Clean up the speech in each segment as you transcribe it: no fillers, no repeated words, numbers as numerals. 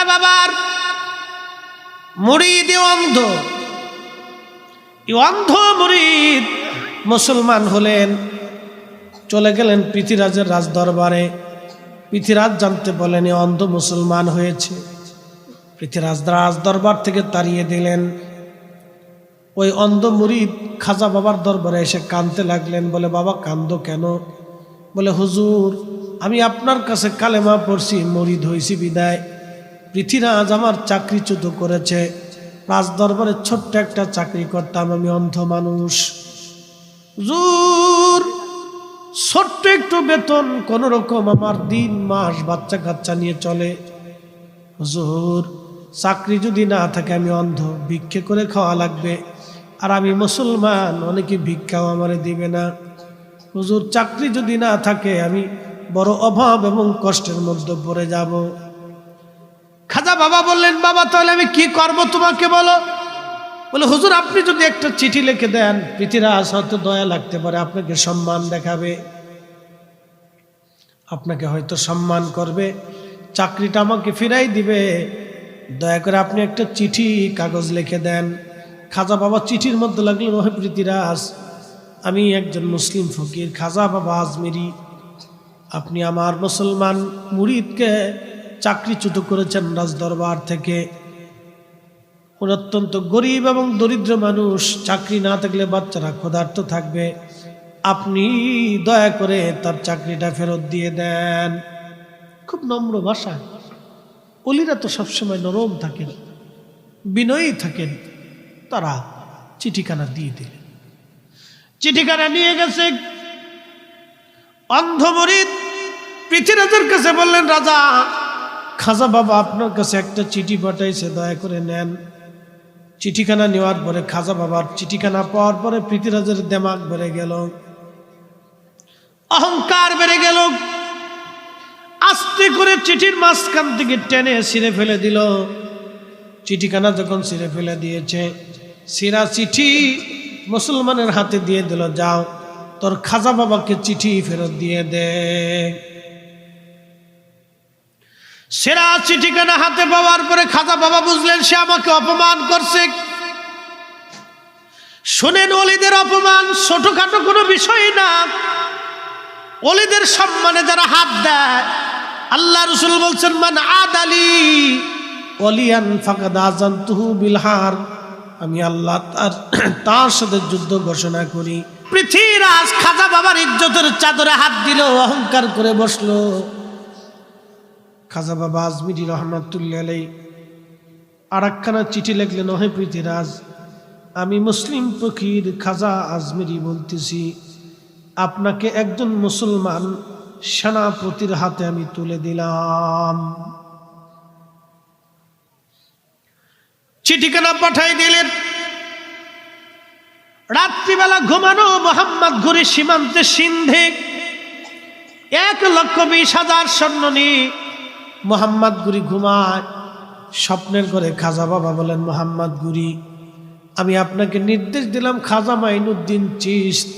বাবার মুরিদ অন্ধ, অন্ধ মুরিদ মুসলমান হলেন, চলে গেলেন পৃথ্বীরাজের রাজ দরবারে। পৃথ্বীরাজ জানতে বলেন অন্ধ মুসলমান হয়েছে। পৃথ্বীরাজ রাজ দরবার থেকে তাড়িয়ে দিলেন। ওই অন্ধ মুরিদ খাজা বাবার দরবারে এসে কাঁদতে লাগলেন। বলে বাবা কান্দো কেন? বলে হুজুর আমি আপনার কাছে কালেমা পড়ছি, মুরিদ হয়েছি বিদায় পৃথ্বীরাজ আমার চাকরিচ্যুত করেছে। রাজ দরবারে ছোট্ট একটা চাকরি করতাম, আমি অন্ধ মানুষ। হুজুর ছোট্ট একটু বেতন, কোন রকম আমার দিন মাস বাচ্চা কাচ্চা নিয়ে চলে। হুজুর চাকরি যদি না থাকে আমি অন্ধ, ভিক্ষে করে খাওয়া লাগবে, আর আমি মুসলমান, অনেকে ভিক্ষাও আমারে দিবে না। হুজুর চাকরি যদি না থাকে আমি বড় অভাব এবং কষ্টের মধ্যে পড়ে যাব। খাজা বাবা বললেন বাবা তাহলে আমি কি করব তোমাকে বলো। বলে হুজুর আপনি যদি একটা চিঠি লিখে দেন, পৃথ্বীরাজ হয়তো দয়া লাগতে পারে, আপনাকে সম্মান দেখাবে, আপনাকে হয়তো সম্মান করবে, চাকরিটা আমাকে ফিরাই দিবে। দয়া করে আপনি একটা চিঠি কাগজ লিখে দেন। খাজা বাবা চিঠির মধ্যে লাগলেন, ওহে পৃথ্বীরাজ আমি একজন মুসলিম ফকির খাজা বাবা আজমেরি, আপনি আমার মুসলমান মুরিদকে চাকরিচ্যুত করেছেন রাজ দরবার থেকে। উনি অত্যন্ত গরিব এবং দরিদ্র মানুষ, চাকরি না থাকলে বাচ্চারা ক্ষুধার্ত থাকবে, আপনি দয়া করে তার চাকরিটা ফেরত দিয়ে দেন। খুব নম্র ভাষা। ওলিরা তো সবসময় নরম থাকেন, বিনয়ী থাকেন। তারা চিঠিখানা দিয়ে দিলেন। চিঠিখানা নিয়ে গেছে। অন্ধ মুরিদ পৃথ্বীরাজের কাছে বললেন রাজা খাজা বাবা আপনার কাছে একটা চিঠি পাঠাইছে, দয়া করে নেন। চিঠিখানা নেওয়ার পরে খাজা বাবার চিঠিখানা পাওয়ার পরে পৃথ্বীরাজের দেমাগ বেড়ে গেল, অহংকার বেড়ে গেল। আস্তে করে চিঠির মাঝখান থেকে টেনে ছিঁড়ে ফেলে দিল। চিঠিখানা যখন ছিঁড়ে ফেলে দিয়েছে, ছিঁড়া চিঠি মুসলমানের হাতে দিয়ে দিল, যাও তোর খাজা বাবাকে চিঠি ফেরত দিয়ে দে। সেরা চিঠিখানা হাতে পাওয়ার পরে খাজা বাবা বুঝলেন সে আমাকে অপমান করছে। শোনেন ওলিদের অপমান ছোটখাটো কোনো বিষয় না। ওলিদের সম্মানে যারা হাত দেয়, আল্লাহ রাসূল বলছেন মান আদালি ওলিয়ান ফাকাদ আযানতুহু বিল হার, আমি আল্লাহ তার সাথে যুদ্ধ ঘোষণা করি। পৃথ্বীরাজ খাজা বাবার ইজ্জতের চাদরে হাত দিল, অহংকার করে বসলো। খাজা বাবা আজমিরি রহমাতুল্লাহ আলাইহি আর একখানা চিঠি লিখলেন, ওহে পৃথ্বীরাজ আমি মুসলিম ফকির খাজা আজমিরি বলতেছি, আপনাকে একজন মুসলমান সেনাপতির হাতে আমি তুলে দিলাম। চিঠিখানা পাঠাই দিলেন। রাত্রিবেলা ঘুমানো মোহাম্মদ ঘুরে সীমান্তে সিন্ধে 1,20,000 সৈন্য নিয়ে মোহাম্মদ গুরি ঘুমায়। স্বপ্নের ঘরে খাজা বাবা বলেন, মোহাম্মদ গুরি আমি আপনাকে নির্দেশ দিলাম, খাজা মাইনুদ্দিন চিশত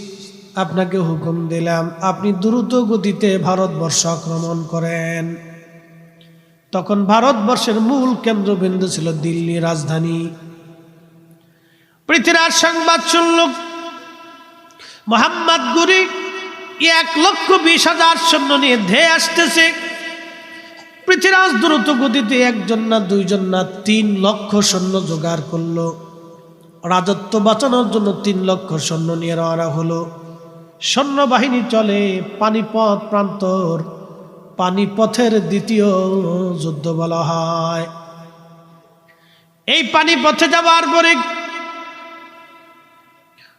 আপনাকে হুকুম দিলাম, আপনি দ্রুত গতিতে ভারতবর্ষ আক্রমণ করেন। তখন ভারতবর্ষের মূল কেন্দ্রবিন্দু ছিল দিল্লি রাজধানী। পৃথ্বীরাজ সংবাদ শুনল মোহাম্মদ গুরি 1,20,000 সৈন্য নিয়ে ধেয়ে আসতেছে। পৃথ্বীরাজ দ্রুত গতিতে একজন না দুইজন না 3 লক্ষ সৈন্য জোগাড় করলো। রাজত্ব বাঁচানোর জন্য 3 লক্ষ সৈন্য নিয়ে রওনা হলো। সৈন্যবাহিনী চলে পানিপথ প্রান্তর, পানিপথের দ্বিতীয় যুদ্ধ বলা হয়। এই পানিপথে যাওয়ার পরে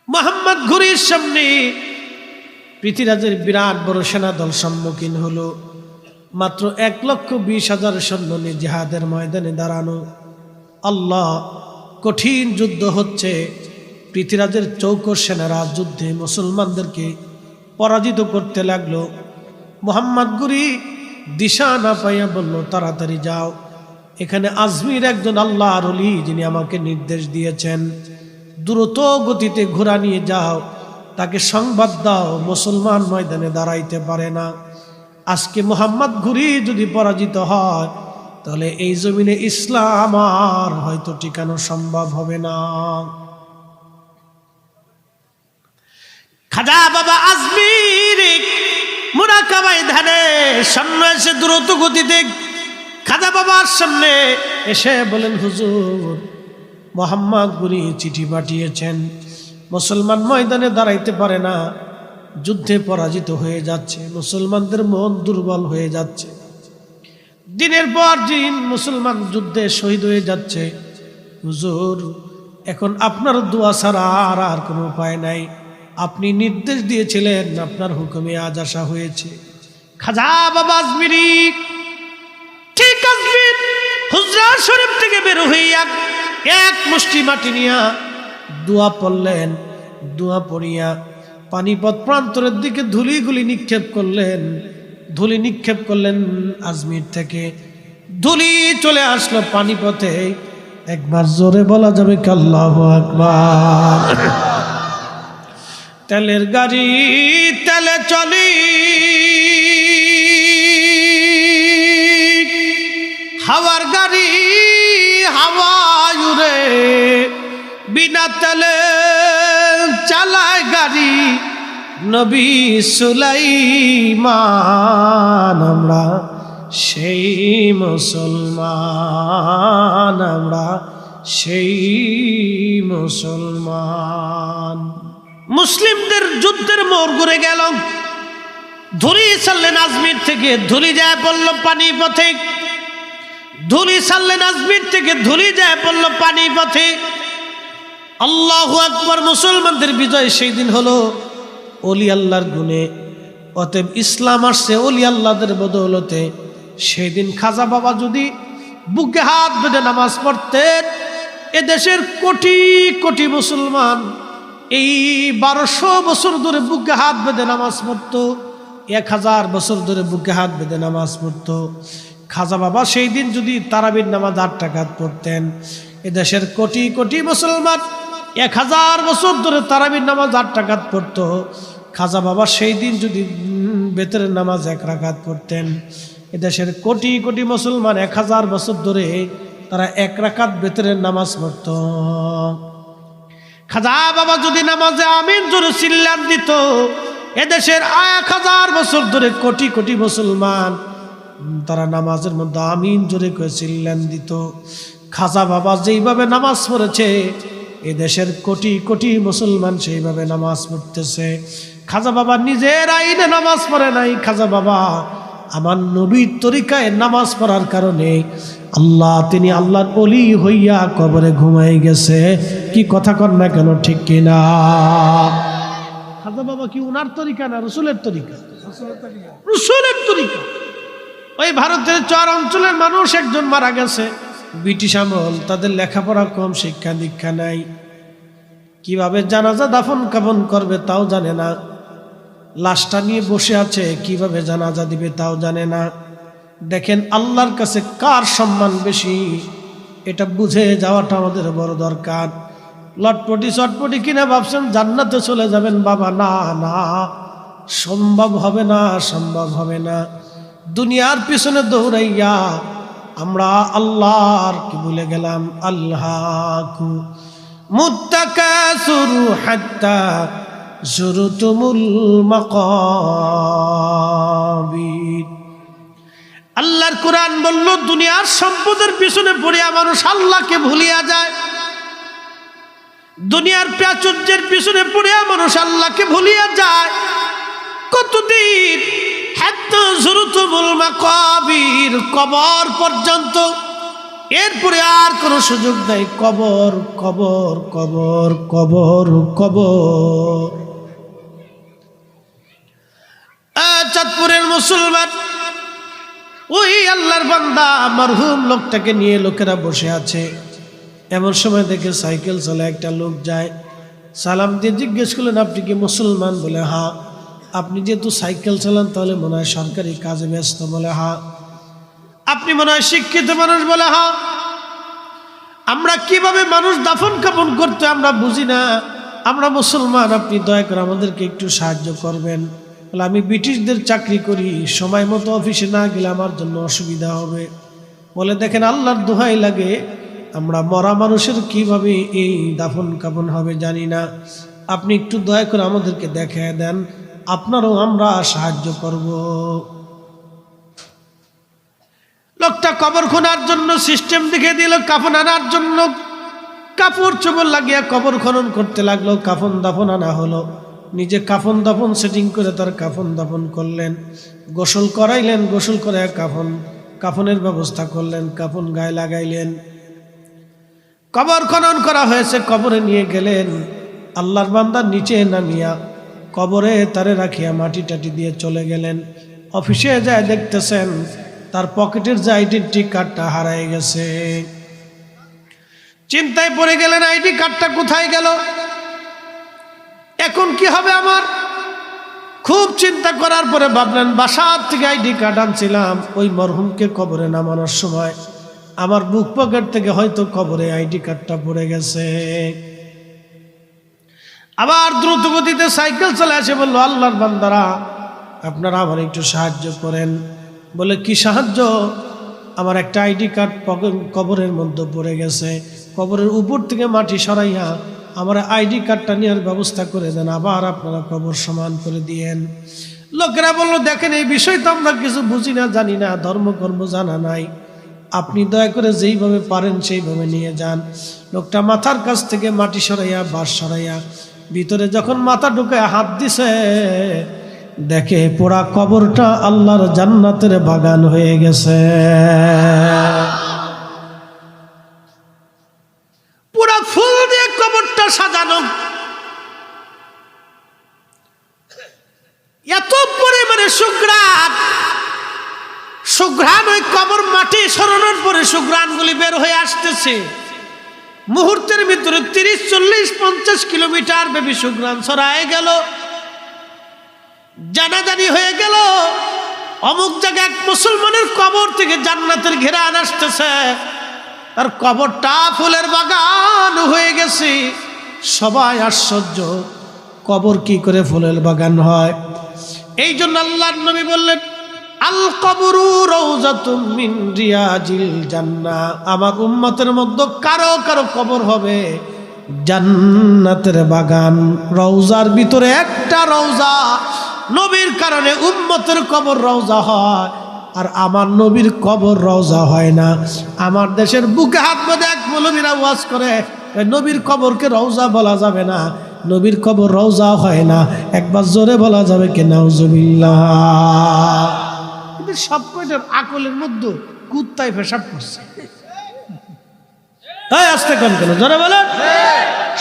মোহাম্মদ ঘুরির সামনে পৃথ্বীরাজের বিরাট বড় সেনাদল সম্মুখীন হলো। মাত্র 1,20,000 সৈন্য নিয়ে জিহাদের ময়দানে দাঁড়ানো। আল্লাহ, কঠিন যুদ্ধ হচ্ছে। পৃথ্বীরাজের চৌকস সেনারা যুদ্ধে মুসলমানদেরকে পরাজিত করতে লাগলো। মোহাম্মদ গুরি দিশা না পাইয়া বলল, তাড়াতাড়ি যাও, এখানে আজমির একজন আল্লাহর ওলি যিনি আমাকে নির্দেশ দিয়েছেন, দ্রুত গতিতে ঘোড়া নিয়ে যাও, তাকে সংবাদ দাও মুসলমান ময়দানে দাঁড়াইতে পারে না। আজকে মোহাম্মদ ঘুরি যদি পরাজিত হয় তাহলে এই জমিনে ইসলাম আর হয়তো টিকানো সম্ভব হবে না। খাজা বাবা আজমির মুরাকাবায় ধ্যানে সামনে এসে দ্রুত গতিতে খাজা বাবার সামনে এসে বলেন, হুজুর মোহাম্মদ গুরি চিঠি পাঠিয়েছেন, মুসলমান ময়দানে দাঁড়াইতে পারে না, যুদ্ধে পরাজিত হয়ে যাচ্ছে, মুসলমানদের মন দুর্বল হয়ে যাচ্ছে, দিনের পর দিন মুসলমান যুদ্ধে শহীদ হয়ে যাচ্ছে। হুজুর এখন আপনার দোয়া ছাড়া আর কোনো উপায় নাই, আপনি নির্দেশ দিয়েছিলেন, আপনার হুকুমে আজ আসা হয়েছে। খাজা বাবা আজমিরি ঠিক আজমির হুজরা শরীফ থেকে বের হইয়া এক মুষ্টি মাটি নিয়া দোয়া পড়লেন। দোয়া পড়িয়া পানিপথ প্রান্তরের দিকে ধুলিগুলি নিক্ষেপ করলেন। ধুলি নিক্ষেপ করলেন আজমির থেকে, ধুলি চলে আসলো পানিপথে। একবার জোরে বলা যাবে কি আল্লাহু আকবার? তেলের গাড়ি তেলে চলি, হাওয়ার গাড়ি হাওয়ায় উড়ে, বিনা তেলে চালায় গাড়ি নবী সুলাইমান। আমরা সেই মুসলমান, আমরা সেই মুসলমান। মুসলিমদের যুদ্ধের মোড় ঘুরে গেল। ধুলি ছাড়লেন আজমির থেকে, ধুলি যায় পড়ল পানিপথে। ধুলি ছাড়লেন আজমির থেকে, ধুলি যায় পড়ল পানিপথে। আল্লাহু আকবার! মুসলমানদের বিজয় সেই দিন হলো ওলি আল্লাহর গুণে। অতএব ইসলাম আসছে ওলি আল্লাহদের বদৌলতে। সেই দিন খাজা বাবা যদি বুকে হাত বেঁধে নামাজ পড়তেন, এদেশের কোটি কোটি মুসলমান এই 1200 বছর ধরে বুকে হাত বেঁধে নামাজ পড়ত, 1000 বছর ধরে বুকে হাত বেঁধে নামাজ পড়ত। খাজা বাবা সেই দিন যদি তারাবির নামাজ 8 রাকাত পড়তেন, এদেশের কোটি কোটি মুসলমান 1000 বছর ধরে তারাবির নামাজ 8 রাকাত পড়ত। খাজা বাবা সেই দিন যদি বেতরের নামাজ 1 রাকাত পড়তেন, এদেশের কোটি কোটি মুসলমান 1000 বছর ধরে তারা 1 রাকাত বেতরের নামাজ পড়ত। খাজা বাবা যদি নামাজে আমিন জোরে চিল্লান দিত, এদেশের 1000 বছর ধরে কোটি কোটি মুসলমান তারা নামাজের মধ্যে আমিন জোরে করে চিল্লান দিত। খাজা বাবা যেইভাবে নামাজ পড়েছে, এদেশের কোটি কোটি মুসলমান সেইভাবে নামাজ পড়তেছে। খাজা বাবা নিজের আইনে নামাজ পড়ে নাই, খাজা বাবা আমার নবীর তরিকায় নামাজ পড়ার কারণে আল্লাহ, তিনি আল্লাহর ওলি হইয়া কবরে ঘুমাই গেছে। কি কথা কর না কেন, ঠিক কিনা? খাজা বাবা কি উনার তরিকা না রসুলের তরিকা? রসুলের তরিকা। ওই ভারতের 4 অঞ্চলের মানুষ একজন মারা গেছে, ব্রিটিশ আমল, তাদের লেখাপড়া কম, শিক্ষা দীক্ষা নাই, কিভাবে জানাজা দাফন কাফন করবে তাও জানে না, লাশটা নিয়ে বসে আছে, কিভাবে জানাজা দিবে তাও জানে না। দেখেন আল্লাহর কাছে কার সম্মান বেশি, এটা বুঝে যাওয়াটা আমাদের বড় দরকার। লটপটি চটপটি কিনা ভাবছেন জান্নাতে চলে যাবেন, বাবা না না, সম্ভব হবে না, সম্ভব হবে না। দুনিয়ার পিছনে দৌড়াইয়া আমরা আল্লাহর কি ভুলে গেলাম। আল্লাহু মুত্তাকাসুরু হাত্তা যুরতুমুল মাকাবির। আল্লাহর কোরআন বলল, দুনিয়ার সম্পদের পিছনে পড়িয়া মানুষ আল্লাহকে ভুলিয়া যায়। দুনিয়ার প্রাচুর্যের পিছনে পড়িয়া মানুষ আল্লাহকে ভুলিয়া যায়। কতদিন? হাত্তা যুরতুমুল মাকাবির, কবর পর্যন্ত। এরপরে আর কোনো সুযোগ নাই। কবর কবর কবর কবর কবর। চাঁদপুরের মুসলমান ওই আল্লাহর বান্দা মরহুম লোকটাকে নিয়ে লোকেরা বসে আছে। এমন সময় দেখে সাইকেল চলে একটা লোক যায়, সালাম দিয়ে জিজ্ঞেস করলেন, আপনি কি মুসলমান? বলে হ্যাঁ। আপনি যেহেতু সাইকেল চালান তাহলে মনে হয় সরকারি কাজে ব্যস্ত? বলে হ্যাঁ। আপনি মনে হয় শিক্ষিত মানুষ? বলে হ্যাঁ। আমরা কিভাবে মানুষ দাফন কাফন করতে আমরা বুঝি না, আমরা মুসলমান, আপনি দয়া করে আমাদেরকে একটু সাহায্য করবেন। বলে আমি ব্রিটিশদের চাকরি করি, সময় মতো অফিসে না গেলে আমার জন্য অসুবিধা হবে। বলে দেখেন আল্লাহর দোহাই লাগে, আমরা মরা মানুষের কিভাবে এই দাফন কাফন হবে জানি না, আপনি একটু দয়া করে আমাদেরকে দেখায় দেন, আপনারও আমরা সাহায্য করব। লোকটা কবর খোঁড়ার জন্য সিস্টেম দেখে দিল, কাফন আনার জন্য কাপড় চোপড় লাগিয়ে কবর খনন করতে লাগলো। কাফন দাফন আনা হলো, নিজে কাফন দাফন সেটিং করে তার কাফন দাফন করলেন, গোসল করাইলেন, গোসল করে কাফনের ব্যবস্থা করলেন, কাফন গায়ে লাগাইলেন। কবর খনন করা হয়েছে, কবরে নিয়ে গেলেন। আল্লাহর বান্দা নিচে নামিয়া কবরে তারে রাখিয়া মাটি টাটি দিয়ে চলে গেলেন। অফিসে যায় দেখতেছেন তার পকেটের যে আইডেন্টি কার্ডটা হারাই গেছে। চিন্তায় পড়ে গেলেন, আইডি কার্ডটা কোথায় গেল, এখন কি হবে আমার? খুব চিন্তা করার পরে ভাবলেন বাসার থেকে আইডি কার্ড আনছিলাম, ওই মরহুমকে কবরে নামানোর সময় আমার বুক পকেট থেকে হয়তো কবরে আইডি কার্ডটা পড়ে গেছে। আবার দ্রুত গতিতে সাইকেল চলে আসে, বলল আল্লাহর বান্দারা আপনারা আমার একটু সাহায্য করেন। বলে কি সাহায্য? আমার একটা আইডি কার্ড কবরের মধ্যে পড়ে গেছে, কবরের উপর থেকে মাটি সরাইয়া আমার আইডি কার্ডটা নেওয়ার ব্যবস্থা করে দেন, আবার আপনারা কবর সমান করে দিয়েন। লোকেরা বলল দেখেন এই বিষয় তো আমরা কিছু বুঝি না, জানি না, ধর্মকর্ম জানা নাই, আপনি দয়া করে যেইভাবে পারেন সেইভাবে নিয়ে যান। লোকটা মাথার কাছ থেকে মাটি সরাইয়া বাঁশ সরাইয়া ভিতরে যখন মাথা ঢুকে হাত দিছে, দেখে পোড়া কবরটা আল্লাহর জান্নাতের বাগান হয়ে গেছে। পুরা ফুল দিয়ে কবরটা সাজানো, এত পরিমাণে সুঘ্রাণ ওই কবর মাটি সরানোর পরে সুঘ্রাণগুলি বের হয়ে আসতেছে। মুহূর্তের ভিতরে 30, 40, 50 কিলোমিটার ব্যাপী সুঘ্রাণ ছড়ায় গেল। জানাজানি হয়ে গেল অমুক জায়গায় এক মুসলমানের কবর থেকে জান্নাতের ঘেরান আসতেছে, তার কবরটা ফুলের বাগান হয়ে গেছে। সবাই আশ্চর্য, কবর কি করে ফুলের বাগান হয়? এই জন্য আল্লাহর নবী বললেন আল কবরু রাউযাতুম মিন রিয়াজিল জান্নাহ, আমার উম্মতের মধ্যে কারো কারো কবর হবে জান্নাতের বাগান। রওজার ভিতরে একটা রওজা, নবীর কারণে উম্মতের কবর রওজা হয়, আর আমার নবীর কবর রওজা হয় না। আমার দেশের বুকে হাত বেঁধে এক মৌলবীরা ওয়াজ করে নবীর কবরকে রওজা বলা যাবে না, নবীর কবর রওজা হয় না। একবার জোরে বলা যাবে কি নাউজুবিল্লাহ? কিন্তু সব কয়টার আকলের মধ্যে কুত্তায় পেশাব করছে। তাই আসতে কেন জোরে বলেন,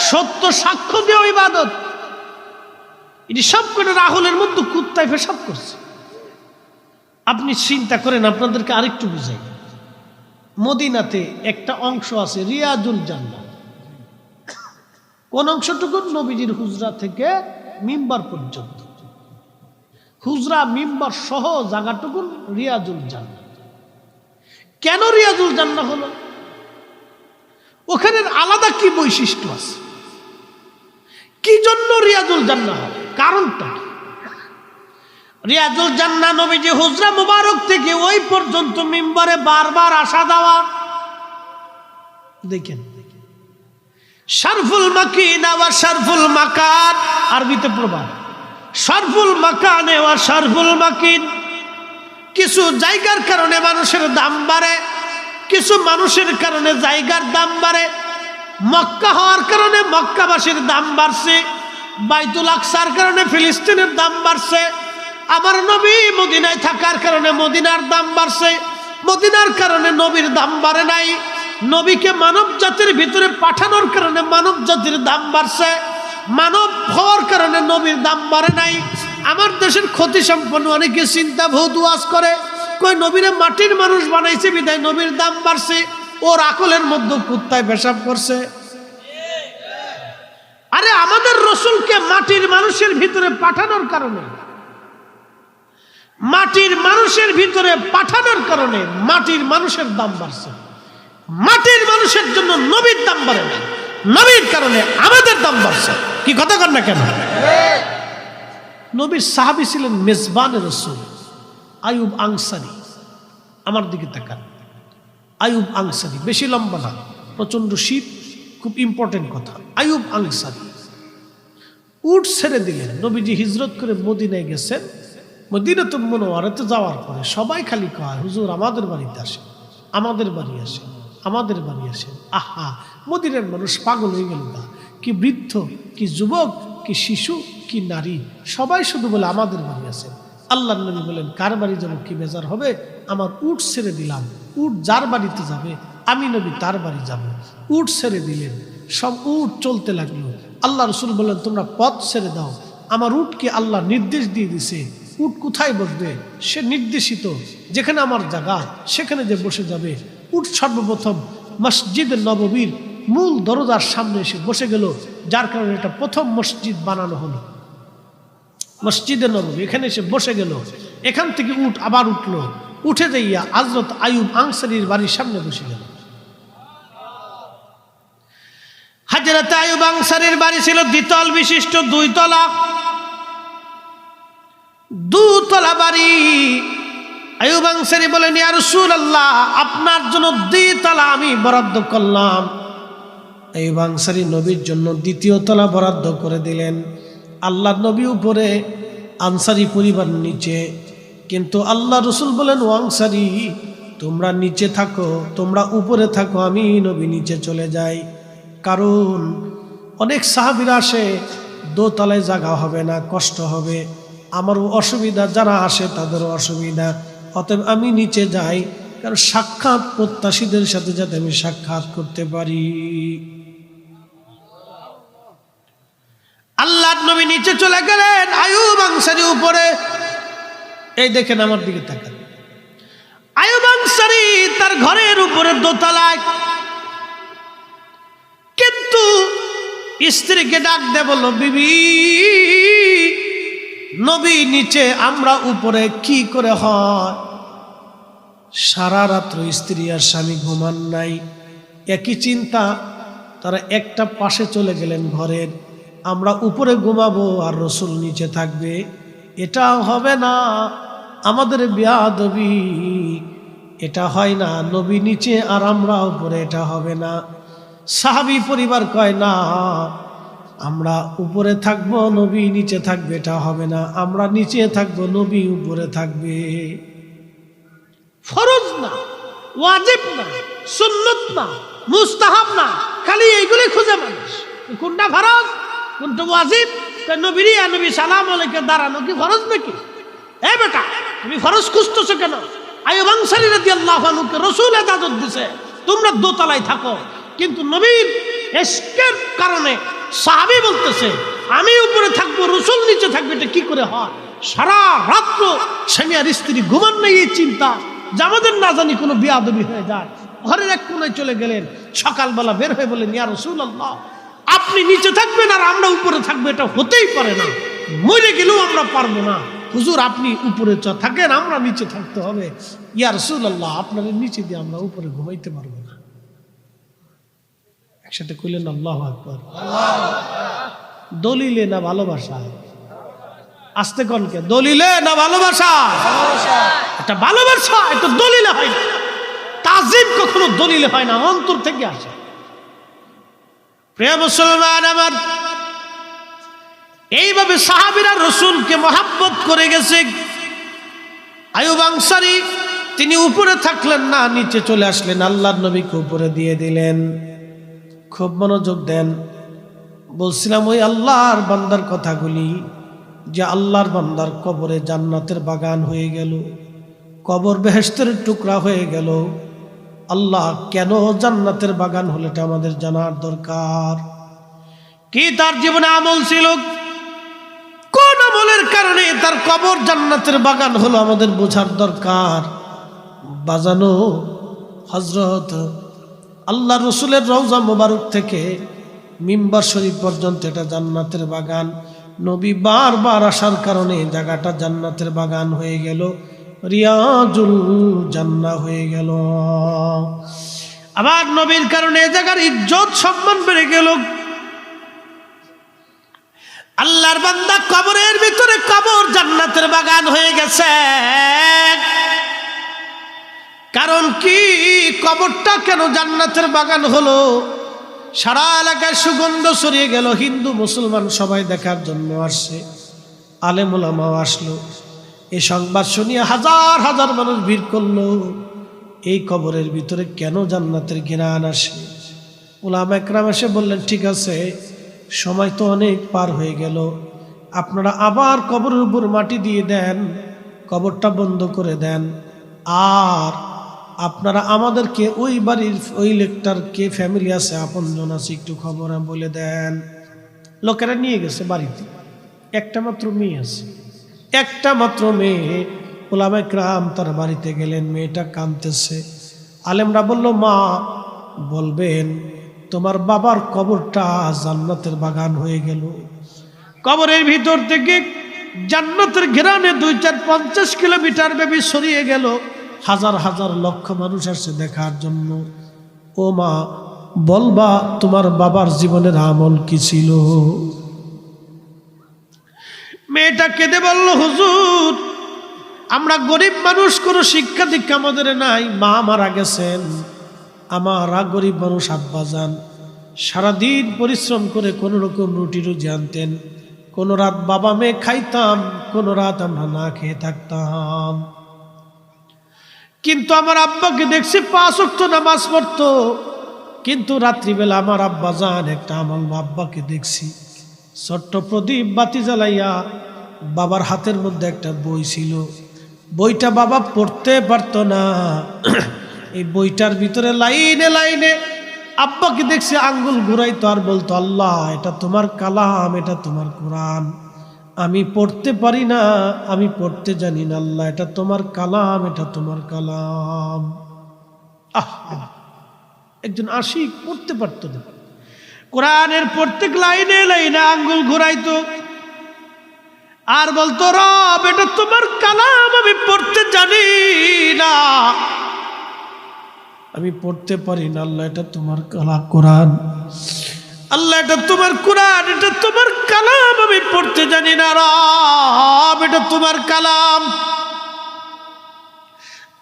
সত্য সাক্ষ্য দিয়ে ইবাদত, এটি সব কয়টার আকলের মধ্যে কুত্তায় পেশাব করছে। আপনি চিন্তা করেন, আপনাদেরকে আরেকটু বুঝাই। মদিনাতে একটা অংশ আছে রিয়াজুল জান্নাহ। কোন অংশটুকু? নবীজির হুজরা থেকে মিম্বার পর্যন্ত, হুজরা মিম্বার সহ জায়গাটুকু রিয়াজুল জান্নাহ। কেন রিয়াজুল জান্নাহ হলো? ওখানে আলাদা কি বৈশিষ্ট্য আছে? কি জন্য রিয়াজুল জান্নাহ হবে? কারণটা রিয়াজুল জান্নাহ নবীজি হুজরা মুবারক থেকে ওই পর্যন্ত মিম্বারে বারবার আসা যাওয়া। দেখেন শারফুল মাকিন ওয়া শারফুল মাকান, আরবিতে প্রবাদ, শারফুল মাকানে ওয়া শারফুল মাকিন। কিছু জায়গার কারণে মানুষের দাম বাড়ে, কিছু মানুষের কারণে জায়গার দাম বাড়ে। মক্কা হওয়ার কারণে মক্কাবাসীর দাম বাড়ছে, বাইতুল আকসার কারণে ফিলিস্তিনের দাম বাড়ছে। আমার নবী মদিনায় থাকার কারণে মদিনার দাম বাড়ছে, মদিনার কারণে নবীর দাম বাড়ে নাই। নবীকে মানব জাতির ভিতরে পাঠানোর কারণে মানব জাতির দাম বাড়ছে, মানব হওয়ার কারণে নবীর দাম বাড়ে নাই। আমার দেশের ক্ষতি সম্পন্ন অনেকে চিন্তা বহুত ওয়াজ করে, কই নবীরে মাটির মানুষ বানাইছে বিদায় নবীর দাম বাড়ছে। ওর আকলের মধ্যে কুত্তায় পেশাব করছে। আরে আমাদের রসুলকে মাটির মানুষের ভিতরে পাঠানোর কারণে, মাটির মানুষের ভিতরে পাঠানোর কারণে মাটির মানুষের দাম বাড়ছে। মাটির মানুষের জন্য নবীর দাম বাড়ে না, নবীর কারণে আমাদের দাম বাড়ছে। কি কথা কর না কেন? নবীর সাহাবী ছিলেন মেজবান রাসূল আইয়ুব আনসারী। আমার দিকে তাকান, আইয়ুব আনসারী, বেশি লম্বা না, প্রচন্ড শীত, খুব ইম্পর্টেন্ট কথা। আইয়ুব আনসারী উট ছেড়ে দিলেন। নবীজি হিজরত করে মদিনায় গেছেন। মদিনাতুল মুনাওয়ারাতে যাওয়ার পরে সবাই খালি কয়, হুজুর আমাদের বাড়িতে আসেন, আমাদের বাড়ি আসেন, আমাদের বাড়ি আসেন। আহা, মদিনার মানুষ পাগল হয়ে গেল না, কি বৃদ্ধ, কি যুবক, কি শিশু, কি নারী, সবাই শুধু বলে আমাদের বাড়ি আসেন। আল্লাহর নবী বলেন, কার বাড়ি যাব কি বেজার হবে, আমার উট ছেড়ে দিলাম, উট যার বাড়িতে যাবে আমি নবী তার বাড়ি যাব। উট ছেড়ে দিলেন, সব উট চলতে লাগলো। আল্লাহ রসুল বললেন, তোমরা পথ ছেড়ে দাও, আমার উটকে আল্লাহ নির্দেশ দিয়ে দিছে, উট কোথায় বসবে সে নির্দেশিত, যেখানে আমার জায়গা সেখানে যে বসে যাবে। উট সর্বপ্রথম মসজিদ নববীর মূল দরজার সামনে এসে বসে গেল, যার কারণে এটা প্রথম মসজিদ বানানো হলো, মসজিদে নববী। এখানে এসে বসে গেল, এখান থেকে উট আবার উঠলো, উঠে যাইয়া হযরত আইয়ুব আনসারীর বাড়ির সামনে বসে গেল। হযরত আইয়ুব আনসারীর বাড়ি ছিল দ্বিতল বিশিষ্ট, দুতলা বাড়ি। আইয়ুব আনসারী বলেন, ইয়া রাসূলুল্লাহ, আপনার জন্য দ্বিতলা আমি বরাদ্দ করলাম। আইয়ুব আনসারী নবীর জন্য দ্বিতীয় তলা বরাদ্দ করে দিলেন। আল্লাহর নবী উপরে, আনসারী পরিবার নিচে। কিন্তু আল্লাহ রসুল বলেন, ও আনসারী তোমরা নিচে থাকো, তোমরা উপরে থাকো, আমি নবী নিচে চলে যাই। কারণ অনেক সাহাবীরা আসে, দোতলায় জায়গা হবে না, কষ্ট হবে, আমারও অসুবিধা, যারা আসে তাদেরও অসুবিধা, অতএব আমি নিচে যাই, কারণ সাক্ষাৎ প্রত্যাশীদের সাথে যাতে আমি সাক্ষাৎ করতে পারি। আল্লাহর নবী নিচে চলে গেলেন, আইয়ুব আনসারী উপরে। এই দেখেন, আমার দিকে তাকান, আইয়ুব আনসারী তার ঘরের উপরে দোতলায়, কিন্তু স্ত্রীকে ডাক দে বলল, বিবি নবী নিচে, আমরা উপরে, কি করে হয়? সারা রাত্র স্ত্রী আর স্বামী ঘুমান নাই, একই চিন্তা। তারা একটা পাশে চলে গেলেন ঘরের, আমরা উপরে ঘুমাবো আর রসুল নিচে থাকবে, এটা হবে না, আমাদের বেয়াদবি, এটা হয় না, নবী নিচে আর আমরা উপরে, এটা হবে না। সাহাবী পরিবার কয়, না আমরা উপরে থাকবো, নবী নিচে থাকবে, এটা হবে না, আমরা নিচে থাকবো, নবী উপরে থাকবে। ফরজ না, ওয়াজিব না, সুন্নত না, মুস্তাহাব না, খালি এইগুলি খুঁজে মানুষ, কোনটা ফরজ কোনটা ওয়াজিব। নবীর নবী সালাম আলাইকে দাঁড়ানো কি ফরজ নাকি? এ বেটা, তুমি ফরজ খুঁজতেছো কেন? আইয়ুব আনসারী রাদিয়াল্লাহু আনহুকে রাসূল ইজাজত দিয়েছে, তোমরা দোতলায় থাকো, কিন্তু নবীর ইশকের কারণে সাহাবী বলতেছে, আমি উপরে থাকবো, রাসূল নিচে থাকবে, এটা কি করে হয়? সারা রাত্র স্বামী আর স্ত্রী ঘুমান নেই, এই চিন্তা যে আমাদের না জানি কোনো বেয়াদবি হয়ে যায়। ঘরের এক কোণায় চলে গেলেন, সকালবেলা বের হয়ে বলেন, ইয়া রাসূলুল্লাহ, আপনি নিচে থাকবেন আর আমরা উপরে থাকবো, এটা হতেই পারে না, মরে গেলেও আমরা পারবো না। হুজুর আপনি উপরে থাকেন, আমরা নিচে থাকতে হবে। ইয়া রাসূলুল্লাহ, আপনাদের নিচে দিয়ে আমরা উপরে ঘুমাইতে পারবো না। একসাথে কইলেন আল্লাহু আকবার। দলিলে না ভালোবাসা? আস্তে কনকে, দলিলে না ভালোবাসা? এটা ভালোবাসা, এটা দলিলে হয় না। তাজিম কখনো দলিলে হয় না, অন্তর থেকে আসে। প্রিয় মুসলমান আমার, এইভাবে সাহাবীরা রাসূলকে মহব্বত করে গেছে। আইয়ুব আনসারী তিনি উপরে থাকলেন না, নিচে চলে আসলেন, আল্লাহর নবীকে উপরে দিয়ে দিলেন। খুব মনোযোগ দেন, বলছিলাম ওই আল্লাহর বান্দার কথাগুলি, যে আল্লাহর বান্দার কবরে জান্নাতের বাগান হয়ে গেল, কবর বেহেশতের টুকরা হয়ে গেল। আল্লাহ কেন জান্নাতের বাগান হলো এটা আমাদের জানার দরকার। কি তার জীবনে আমল ছিল, কোন আমলের কারণে তার কবর জান্নাতের বাগান হলো, আমাদের বোঝার দরকার। বাজানো, হযরত আল্লাহ রসুলের রওজা মোবারক থেকে মিম্বার শরীফ পর্যন্ত এটা জান্নাতের বাগান। নবী বারবার আসার কারণে জায়গাটা জান্নাতের বাগান হয়ে গেল, রিয়াজুল জান্নাহ হয়ে গেল। আবার নবীর কারণে এই জায়গার ইজ্জত সম্মান বেড়ে গেল। আল্লাহর বান্দা কবরের ভিতরে, কবর জান্নাতের বাগান হয়ে গেছে। কারণ কি, কবরটা কেন জান্নাতের বাগান হলো? সারা এলাকায় সুগন্ধ ছড়িয়ে গেল, হিন্দু মুসলমান সবাই দেখার জন্য আসছে, আলেম ওলামাও আসলো। এই সংবাদ শুনিয়ে হাজার হাজার মানুষ ভিড় করলো। এই কবরের ভিতরে কেন জান্নাতের ঘ্রাণ আসে? উলামা একরাম এসে বললেন, ঠিক আছে, সময় তো অনেক পার হয়ে গেল, আপনারা আবার কবরের উপর মাটি দিয়ে দেন, কবরটা বন্ধ করে দেন, আর আপনারা আমাদেরকে ওই বাড়ির ওই লোকটার কে ফ্যামিলি আছে, আপনজন আছে, একটু খবর বলে দেন। লোকেরা নিয়ে গেছে বাড়িতে, একটা মাত্র মেয়ে আছে, একটা মাত্র মেয়ে। উলামা একরাম তার বাড়িতে গেলেন, মেয়েটা কাঁদতেছে। আলেমরা বলল, মা বলবেন তোমার বাবার কবরটা জান্নাতের বাগান হয়ে গেল। কবরের ভিতর থেকে জান্নাতের ঘেরানে 2-4-50 কিলোমিটার ব্যাপী ছড়িয়ে গেল। হাজার হাজার লক্ষ মানুষ আসছে দেখার জন্য। ও মা, বলবা তোমার বাবার জীবনের আমল কি ছিল? মেয়েটা কেঁদে বলল, হুজুর, আমরা গরিব মানুষ, কোনো শিক্ষা দীক্ষা আমাদের নাই, মা মারা গেছেন, আমারা গরিব মানুষ, আব্বা যান সারাদিন পরিশ্রম করে কোনো রকম রুটি রুজি আনতেন, কোনো রাত বাবা মেয়ে খাইতাম, কোনো রাত আমরা না খেয়ে থাকতাম। কিন্তু আমার আব্বাকে দেখছি 5 ওয়াক্ত নামাজ পড়তো, কিন্তু রাত্রিবেলা আমার আব্বা যান একটা আমল, আব্বাকে দেখছি ছোট্ট প্রদীপ বাতি জ্বালাইয়া, বাবার হাতের মধ্যে একটা বই ছিল, বইটা বাবা পড়তে পারতো না। এই বইটার ভিতরে লাইনে লাইনে আব্বাকে দেখছি আঙ্গুল ঘুরাইতো আর বলতো, আল্লাহ এটা তোমার কালাম, এটা তোমার কোরআন, আমি পড়তে পারি না, আমি পড়তে জানি না, আল্লাহ এটা তোমার কালাম, এটা তোমার কালাম। একজন আশিক পড়তে পারতো না, কোরআনের প্রত্যেক লাইনে লাইনে আঙ্গুল ঘুরাইতো আর বলতো, রব এটা তোমার কালাম, আমি পড়তে জানি না, আমি পড়তে পারি না, আল্লাহ এটা তোমার কোরআন, আল্লাহ এটা তোমার কোরআন, এটা তোমার কালাম, আমি পড়তে জানি না, রব এটা তোমার কালাম,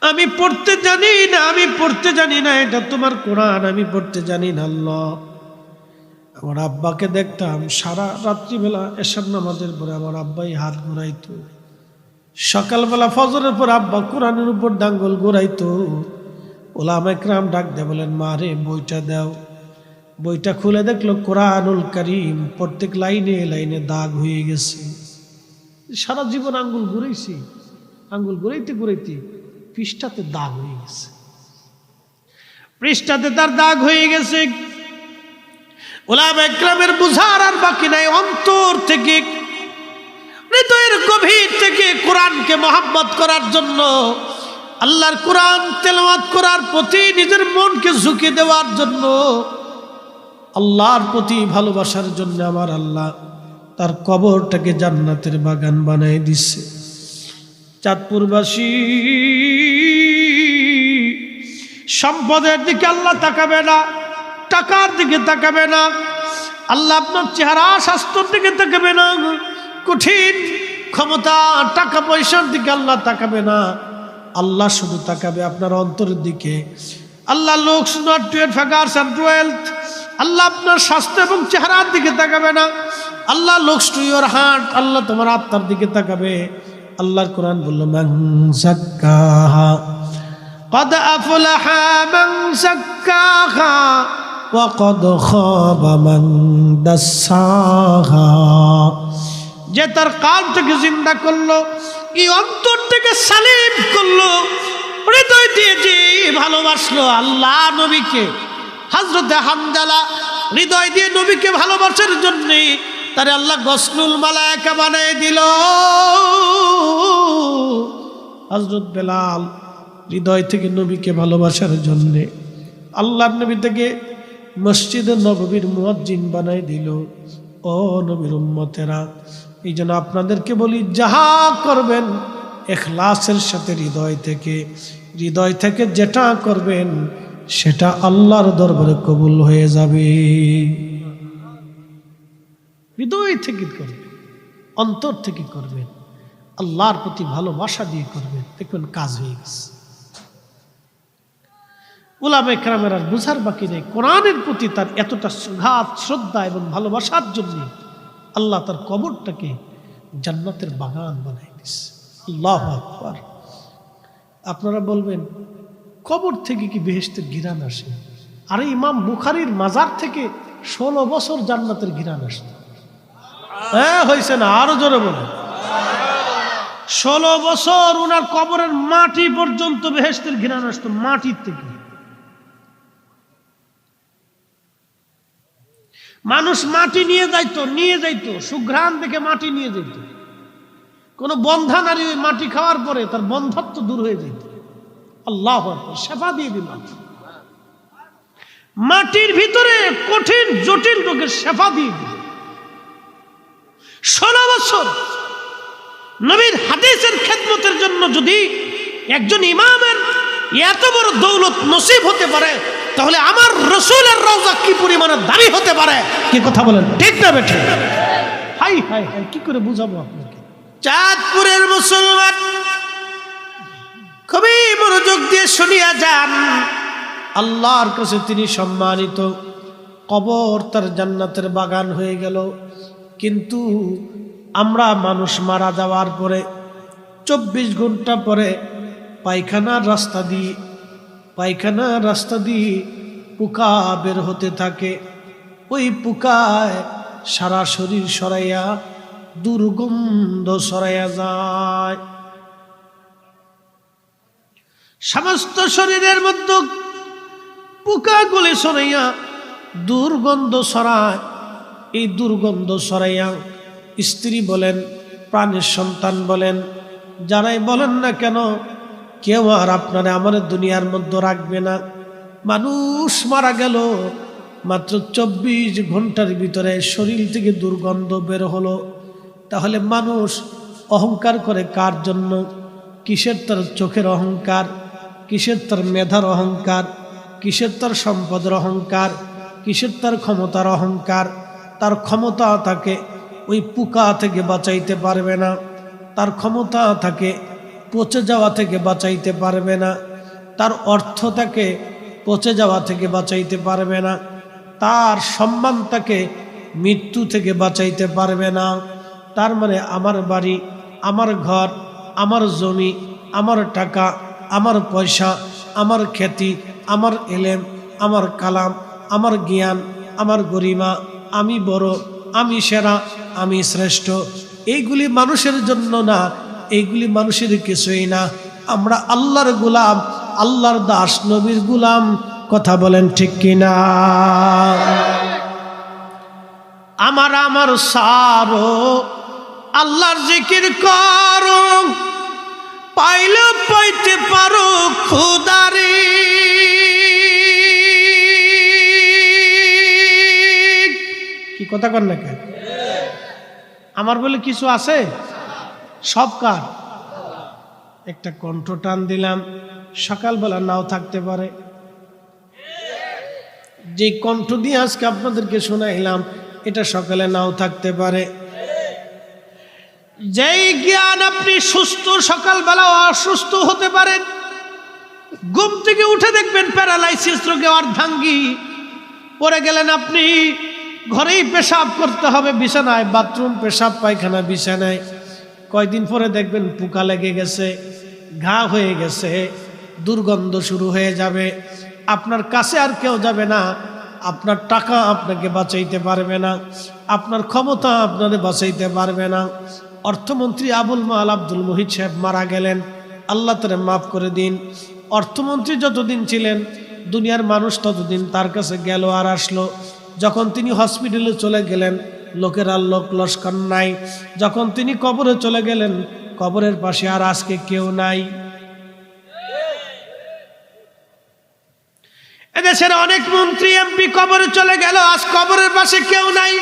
আমি পড়তে জানি না, আমি পড়তে জানি না, এটা তোমার কোরআন, আমি পড়তে জানি না। আল্লাহ, আমার আব্বাকে দেখতাম সারা রাত্রিবেলা এশার নামাজের পরে আমার আব্বাই হাত ঘুরাইতো, সকালবেলা ফজরের পর আব্বা কোরআনের উপর ডাঙ্গল ঘুরাইতো। উলামা একরাম ডাক দিয়ে বলেন, মা রে বইটা দাও। বইটা খুলে দেখলো কোরআনুল কারীম, প্রত্যেক লাইনে লাইনে দাগ হয়ে গেছে। সারা জীবন আঙ্গুল ঘুরাইছি, আঙ্গুল ঘুরাইতে ঘুরাইতে পৃষ্ঠাতে দাগ হয়ে গেছে, পৃষ্ঠাতে তার দাগ হয়ে গেছে। উলামা একরামের বুঝার আর বাকি নাই, অন্তর থেকে হৃদয়ের গভীর থেকে কোরআনকে মহব্বত করার জন্য, আল্লাহর কোরআন তেলাওয়াত করার প্রতি নিজের মনকে ঝুঁকে দেওয়ার জন্য, আল্লাহর প্রতি ভালোবাসার জন্য আমার আল্লাহ তার কবরটাকে জান্নাতের বাগান বানাই দিচ্ছে। চাঁদপুরবাসী সম্পদের দিকে আল্লাহ তাকাবে না, টাকার দিকে তাকাবে না, আল্লাহ আপনার চেহারা স্বাস্থ্যের দিকে তাকাবে না, কঠিন ক্ষমতা টাকা পয়সার দিকে আল্লাহ তাকাবে না, আল্লাহ শুধু তাকাবে আপনার অন্তরের দিকে। Allah looks not to your figures and wealth, Allah আপনার স্বাস্থ্য এবং চেহারার দিকে তাকাবে না, Allah looks to your heart, Allah তোমার আত্মার দিকে তাকাবে। আল্লাহর কোরআন বলল, মান যাক্কাহা قد أفلح من زكاها وقد خاب من دساها। যে তার কালটাকে জিন্দা করলো, এই অন্তর থেকে সালিম করলো, হৃদয় দিয়ে যে ভালোবাসলো আল্লাহ নবীকে, হযরতে হামজালা হৃদয় দিয়ে নবীকে ভালোবাসার জন্য তারে আল্লাহ গসলুল মালায়েকা বানায় দিল। হযরত বেলাল হৃদয় থেকে নবীকে ভালোবাসার জন্যে আল্লাহর নবী থেকে মসজিদে নববীর মুয়াজ্জিন বানাই দিল। ও নবীর উম্মতেরা, এই জন্য আপনাদেরকে বলি, যাহা করবেন ইখলাসের সাথে, হৃদয় থেকে যেটা করবেন সেটা আল্লাহর দরবারে কবুল হয়ে যাবে। হৃদয় থেকে করবেন, অন্তর থেকে করবেন, আল্লাহর প্রতি ভালোবাসা দিয়ে করবেন, দেখবেন কাজ হয়ে গেছে। উলামায়ে কেরামের আর বুঝার বাকি নেই, কোরআনের প্রতি তার এতটা সুঘাত শ্রদ্ধা এবং ভালোবাসার জন্য আল্লাহ তার কবরটাকে জান্নাতের বাগান বানাই দিছে। আল্লাহু আকবার। আপনারা বলবেন কবর থেকে কি বেহেশতের ঘিরান আসে? আরে ইমাম বুখারীর মাজার থেকে 16 বছর জান্নাতের ঘিরান আসতো। হ্যাঁ হয়েছে না? আরো জোরে বলেন। 16 বছর ওনার কবরের মাটি পর্যন্ত বেহেশতের ঘিরান আসতো, মাটির থেকে। মানুষ মাটি নিয়ে যাইতো সুঘ্রাণ দেখে মাটি নিয়ে যাইতো। কোন বন্ধা নারী ওই মাটি খাওয়ার পরে তার বন্ধত্ব দূর হয়ে যেত। আল্লাহু আকবার। শেফা দিয়ে দিল মাটির ভিতরে কঠিন জটিল রোগের শেফা দিয়ে দিল। 16 বছর নবীর হাদিসের খেদমতের জন্য যদি একজন ইমামের এত বড় দৌলত নসিব হতে পারে, তাহলে আমার রাসূলের রওজা কি পরিমাণে দামি হতে পারে? কি কথা বলেন, ঠিক না বেঠিক? হাই হাই হাই, কি করে বুঝাবো আপনাকে? চাঁদপুরের মুসলমান খুবই মনোযোগ দিয়ে শুনিয়া যান। আল্লাহর কাছে তিনি সম্মানিত, কবর তার জান্নাতের বাগান হয়ে গেল। কিন্তু আমরা মানুষ মারা যাওয়ার পরে 24 ঘন্টা পরে পায়খানার রাস্তা দিয়ে পোকা বের হতে থাকে। ওই পোকায় সারা শরীর সরাইয়া দুর্গন্ধ সরাইয়া যায়। সমস্ত শরীরের মধ্যে পোকাগুলি সরাইয়া দুর্গন্ধ সরায়। এই দুর্গন্ধ সরাইয়া স্ত্রী বলেন, প্রাণের সন্তান বলেন, যারাই বলেন না কেন, কেউ আর আপনারা আমার দুনিয়ার মধ্যে রাখবে না। মানুষ মারা গেল, মাত্র 24 ঘন্টার ভিতরে শরীর থেকে দুর্গন্ধ বের হলো। তাহলে মানুষ অহংকার করে কার জন্য? কিসের তার চোখের অহংকার, কিসের তার মেধার অহংকার, কিসের তার সম্পদের অহংকার, কিসের তার ক্ষমতার অহংকার? তার ক্ষমতা থাকে ওই পোকা থেকে বাঁচাইতে পারবে না, তার ক্ষমতা থাকে পচে যাওয়া থেকে বাঁচাইতে পারবে না, তার অর্থ তাকে পচে যাওয়া থেকে বাঁচাইতে পারবে না, তার সম্মান তাকে মৃত্যু থেকে বাঁচাইতে পারবে না। তার মানে আমার বাড়ি, আমার ঘর, আমার জমি, আমার টাকা, আমার পয়সা, আমার খ্যাতি, আমার এলেম, আমার কালাম, আমার জ্ঞান, আমার গরিমা, আমি বড়, আমি সেরা, আমি শ্রেষ্ঠ, এইগুলি মানুষের জন্য না, এইগুলি মানুষের কিছুই না। আমরা আল্লাহর গোলাম, আল্লাহর দাস, নবীর গোলাম। কথা বলেন ঠিক কিনা? আমার সারো আল্লাহর জিকির করো, পাইলে পাইতে পারো খুদারি। কি কথা কর না কেন? আমার বলে কিছু আছে? সব কার? একটা কণ্ঠ টান দিলাম, সকালবেলা নাও থাকতে পারে। যে কণ্ঠ দিয়ে আজকে আপনাদেরকে শোনাইলাম, এটা সকালে নাও থাকতে পারে। যেই জ্ঞান আপনি সুস্থ, সকালবেলা অসুস্থ হতে পারেন। ঘুম থেকে উঠে দেখবেন প্যারালাইসিস রোগে অর্ধাঙ্গী পড়ে গেলেন আপনি। ঘরেই পেশাব করতে হবে, বিছানায়, বাথরুম, পেশাব পায়খানা বিছানায়। কয়দিন পরে দেখবেন পোকা লেগে গেছে, ঘা হয়ে গেছে, দুর্গন্ধ শুরু হয়ে যাবে। আপনার কাছে আর কেউ যাবে না, আপনার টাকা আপনাকে বাঁচাইতে পারবে না, আপনার ক্ষমতা আপনাকে বাঁচাইতে পারবে না। অর্থমন্ত্রী আবুল মাল আব্দুল মুহিত সাহেব মারা গেলেন, আল্লাহ তারে মাফ করে দিন। অর্থমন্ত্রী যতদিন ছিলেন, দুনিয়ার মানুষ ততদিন তার কাছে গেল আর আসলো। যখন তিনি হসপিটালে চলে গেলেন, লোকের আর লোক লস্কর নাই। যখন তিনি কবরে চলে গেলেন, কবরের পাশে আর আজকে কেউ নাই। এদেশের অনেক মন্ত্রী এমপি কবরে চলে গেল, আজ কবরের পাশে কেউ নাই।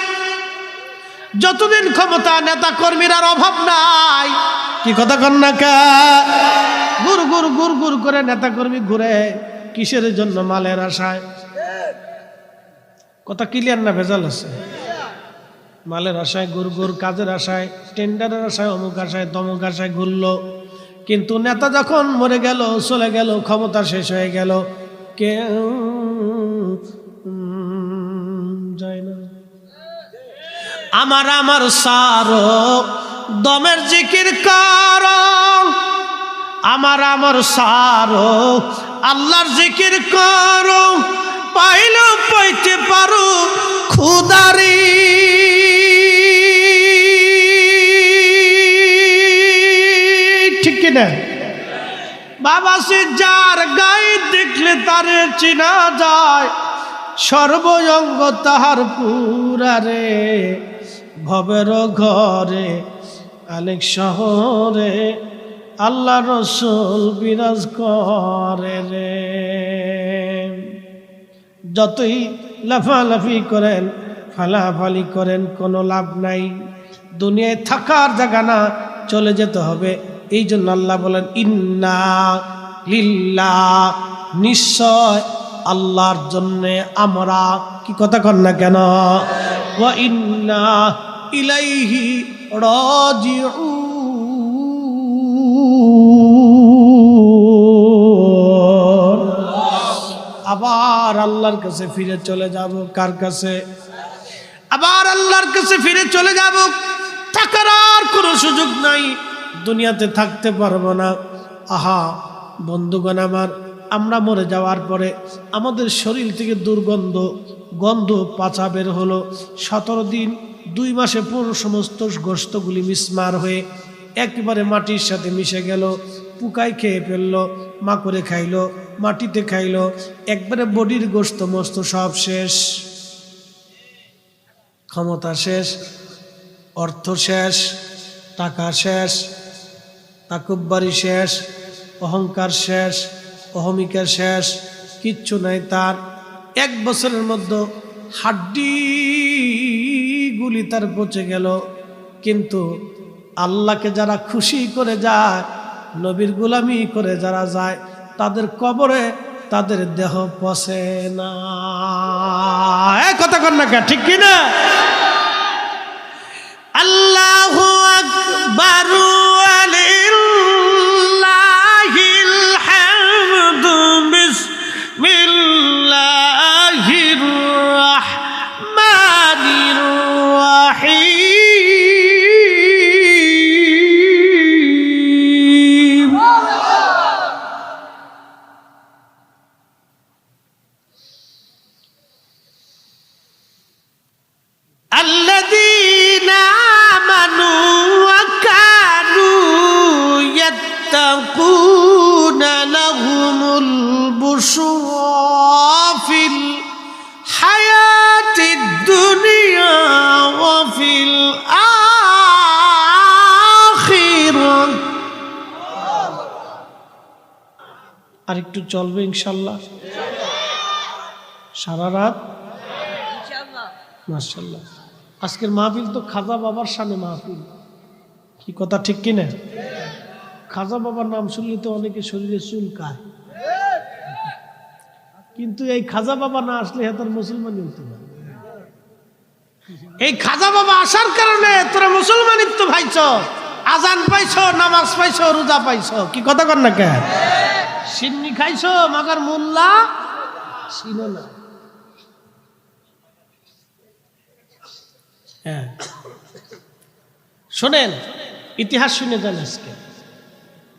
যতদিন ক্ষমতা, নেতা কর্মীর অভাব নাই। কি কথা কন না কা? গুর গুর গুর গুর করে নেতা কর্মী ঘুরে কিসের জন্য? মালের আশায়। কথা ক্লিয়ার না ভেজাল আছে? মালের আশায় গুর গুর, কাজের আশায়, টেন্ডারের আশায়, অমুক আশায়, তমুক আশায় ঘুরলো। কিন্তু নেতা যখন মরে গেল, চলে গেল, ক্ষমতা শেষ হয়ে গেল, কেউ যায় না। আমার সারো দমের জিকির করো, আমার সারো আল্লাহর জিকির করো, পাইলেও পাইতে পারো খুদারি। ঠিক কিনা? বাবা সে যার গায়ে দেখলে তারে চিনা যায়, সর্বঙ্গ তাহার পুরারে, ভবের ঘরে অনেক শহরে আল্লাহ রসুল বিরাজ করে রে। যতই লাফালাফি করেন, ফালাফালি করেন, কোনো লাভ নাই। দুনিয়ায় থাকার জায়গা না, চলে যেতে হবে। এই জন্য আল্লাহ বলেন ইন্না লিল্লাহ, নিশ্চয় আল্লাহর জন্য আমরা, কি কথা কন না কেন, ওয়া ইন্না ইলাইহি রাজিউন, আবার আল্লাহর কাছে ফিরে চলে যাব। কার কাছে? আবার আল্লাহর কাছে ফিরে চলে যাব। থাকার আর কোনো সুযোগ নাই, দুনিয়াতে থাকতে পারবো না। আহা বন্ধুগণ আমার, আমরা মরে যাওয়ার পরে আমাদের শরীর থেকে দুর্গন্ধ, গন্ধ পাচা বের হলো। 17 দিন 2 মাসে পুরো সমস্ত গোশতগুলি মিসমার হয়ে একেবারে মাটির সাথে মিশে গেল। পোকায় খেয়ে ফেললো, মাকড়ে খাইলো, মাটিতে খাইলো, একবারে বডির গোশত মস্ত সব শেষ। ক্ষমতা শেষ, অর্থ শেষ, টাকা শেষ, তাকুব্বারি শেষ, অহংকার শেষ, অহমিকা শেষ, কিচ্ছু নাই তার। 1 বছরের মধ্যে হাড্ডিগুলি তার পচে গেল। কিন্তু আল্লাহকে যারা খুশি করে যায়, নবীর গোলামি করে যারা যায়, তাদের কবরে তাদের দেহ পচে না। কথা কন না, ঠিক কিনা? আল্লাহু আকবার, ওয়ালিল্লাহিল হামদু, বিসমিল্লাহির রাহমানির রাহিম। আল্লাযীনা আমানু ওয়া কানু ইয়াত্তাকুনা লাহুমুল বুশরা ফিল হায়াতিদ দুনিয়া ওয়া ফিল আখিরাহ। আর একটু চলবে ইনশাআল্লাহ, সারা রাত ইনশাআল্লাহ। মাশাআল্লাহ, আজকের মাহফিল তো খাজা বাবার শানে মাহফিল। কি কথা ঠিক কিনা? খাজা বাবার নাম শুনলে তো অনেকে শরীরে চুলকায়, কিন্তু এই খাজা বাবা না আসলে তার মুসলমানই হতো না। এই খাজা বাবা আসার কারণে তোরা মুসলমানিত্ব পাইছ, আজান পাইছ, নামাজ পাইছ, রোজা পাইছ। কি কথা কর না কে? সিন্নি খাইছ, মাগার মোল্লা ছিল না। হ্যাঁ, শোনেন, ইতিহাস শুনে যান। আজকে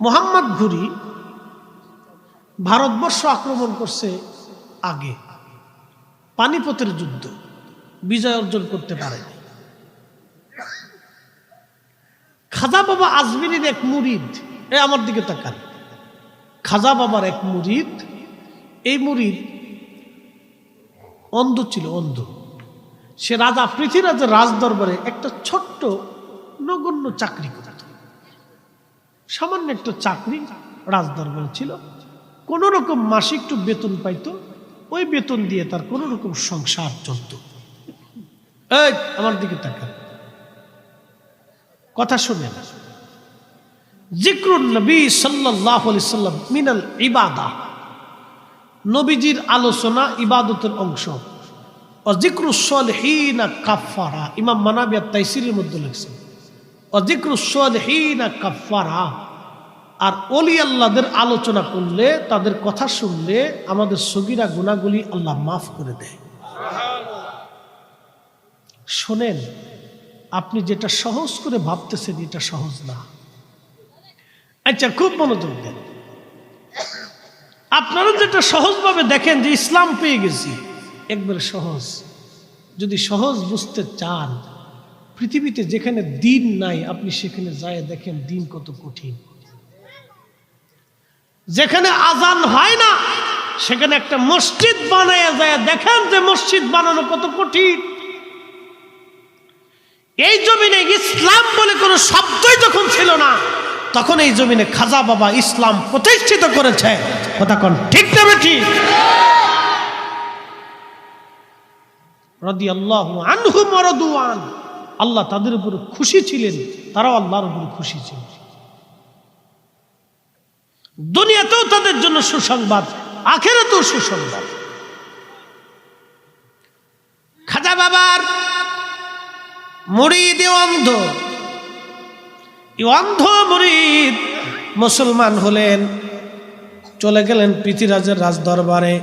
মোহাম্মদ ঘুরি ভারতবর্ষ আক্রমণ করছে আগে, পানিপথের যুদ্ধ, বিজয় অর্জন করতে পারেনি। খাজা বাবা আজমিরের এক মুরিদ, আমার দিকে তাকান, খাজা বাবার এক মুরিদ, এই মুরিদ অন্ধ ছিল, অন্ধ। সে রাজা পৃথ্বীরাজের রাজ দরবারে একটা ছোট্ট নগণ্য চাকরি করত, সামান্য একটা চাকরি রাজ দরবারে ছিল। কোন রকম মাসিক একটু বেতন পাইতো, ওই বেতন দিয়ে তার কোন রকম সংসার চলত। এই আমার দিকে তাকান, কথা শুনে। জিক্রুন নবী সাল্লাল্লাহু আলাইহি সাল্লাম মিনাল ইবাদা, নবীজির আলোচনা ইবাদতের অংশ। অজিক্রুস সালিহিনা কাফারা, ইমাম মানাবী আত-তাইসিরের মধ্যে লিখছেন অজিক্রুস সালিহিনা কাফারা। আর ওলি আল্লাহদের আলোচনা করলে, তাদের কথা শুনলে আমাদের সগীরা গুনাহগুলি আল্লাহ মাফ করে দেয়। শোনেন, আপনি যেটা সহজ করে ভাবতেছেন এটা সহজ না। আচ্ছা, খুব মনোযোগ দেন। আপনারা যেটা সহজভাবে দেখেন যে ইসলাম পেয়ে গেছি, একবারে সহজ। যদি সহজ বুঝতে চান, পৃথিবীতে যেখানে দিন নাই আপনি সেখানে যায় দেখেন দিন কত কঠিন। যেখানে আজান হয় না সেখানে একটা মসজিদ বানায় যায় দেখেন যে মসজিদ বানানো কত কঠিন। এই জমিনে ইসলাম বলে কোনো শব্দই যখন ছিল না, তখন এই জমিনে খাজা বাবা ইসলাম প্রতিষ্ঠিত করেছে। কথা কোন ঠিক না বেঠিক? রাদিয়াল্লাহু আনহুম ওয়া রাদু আন, আল্লাহ তাদের উপর খুশি ছিলেন, তারাও আল্লাহর উপর খুশি ছিলেন। দুনিয়াতেও তাদের জন্য সুসংবাদ, আখিরাতেও সুসংবাদ। খাজা বাবার মুরিদ অন্ধ, অন্ধ মুরিদ মুসলমান হলেন, চলে গেলেন পৃথিরাজের রাজ দরবারে।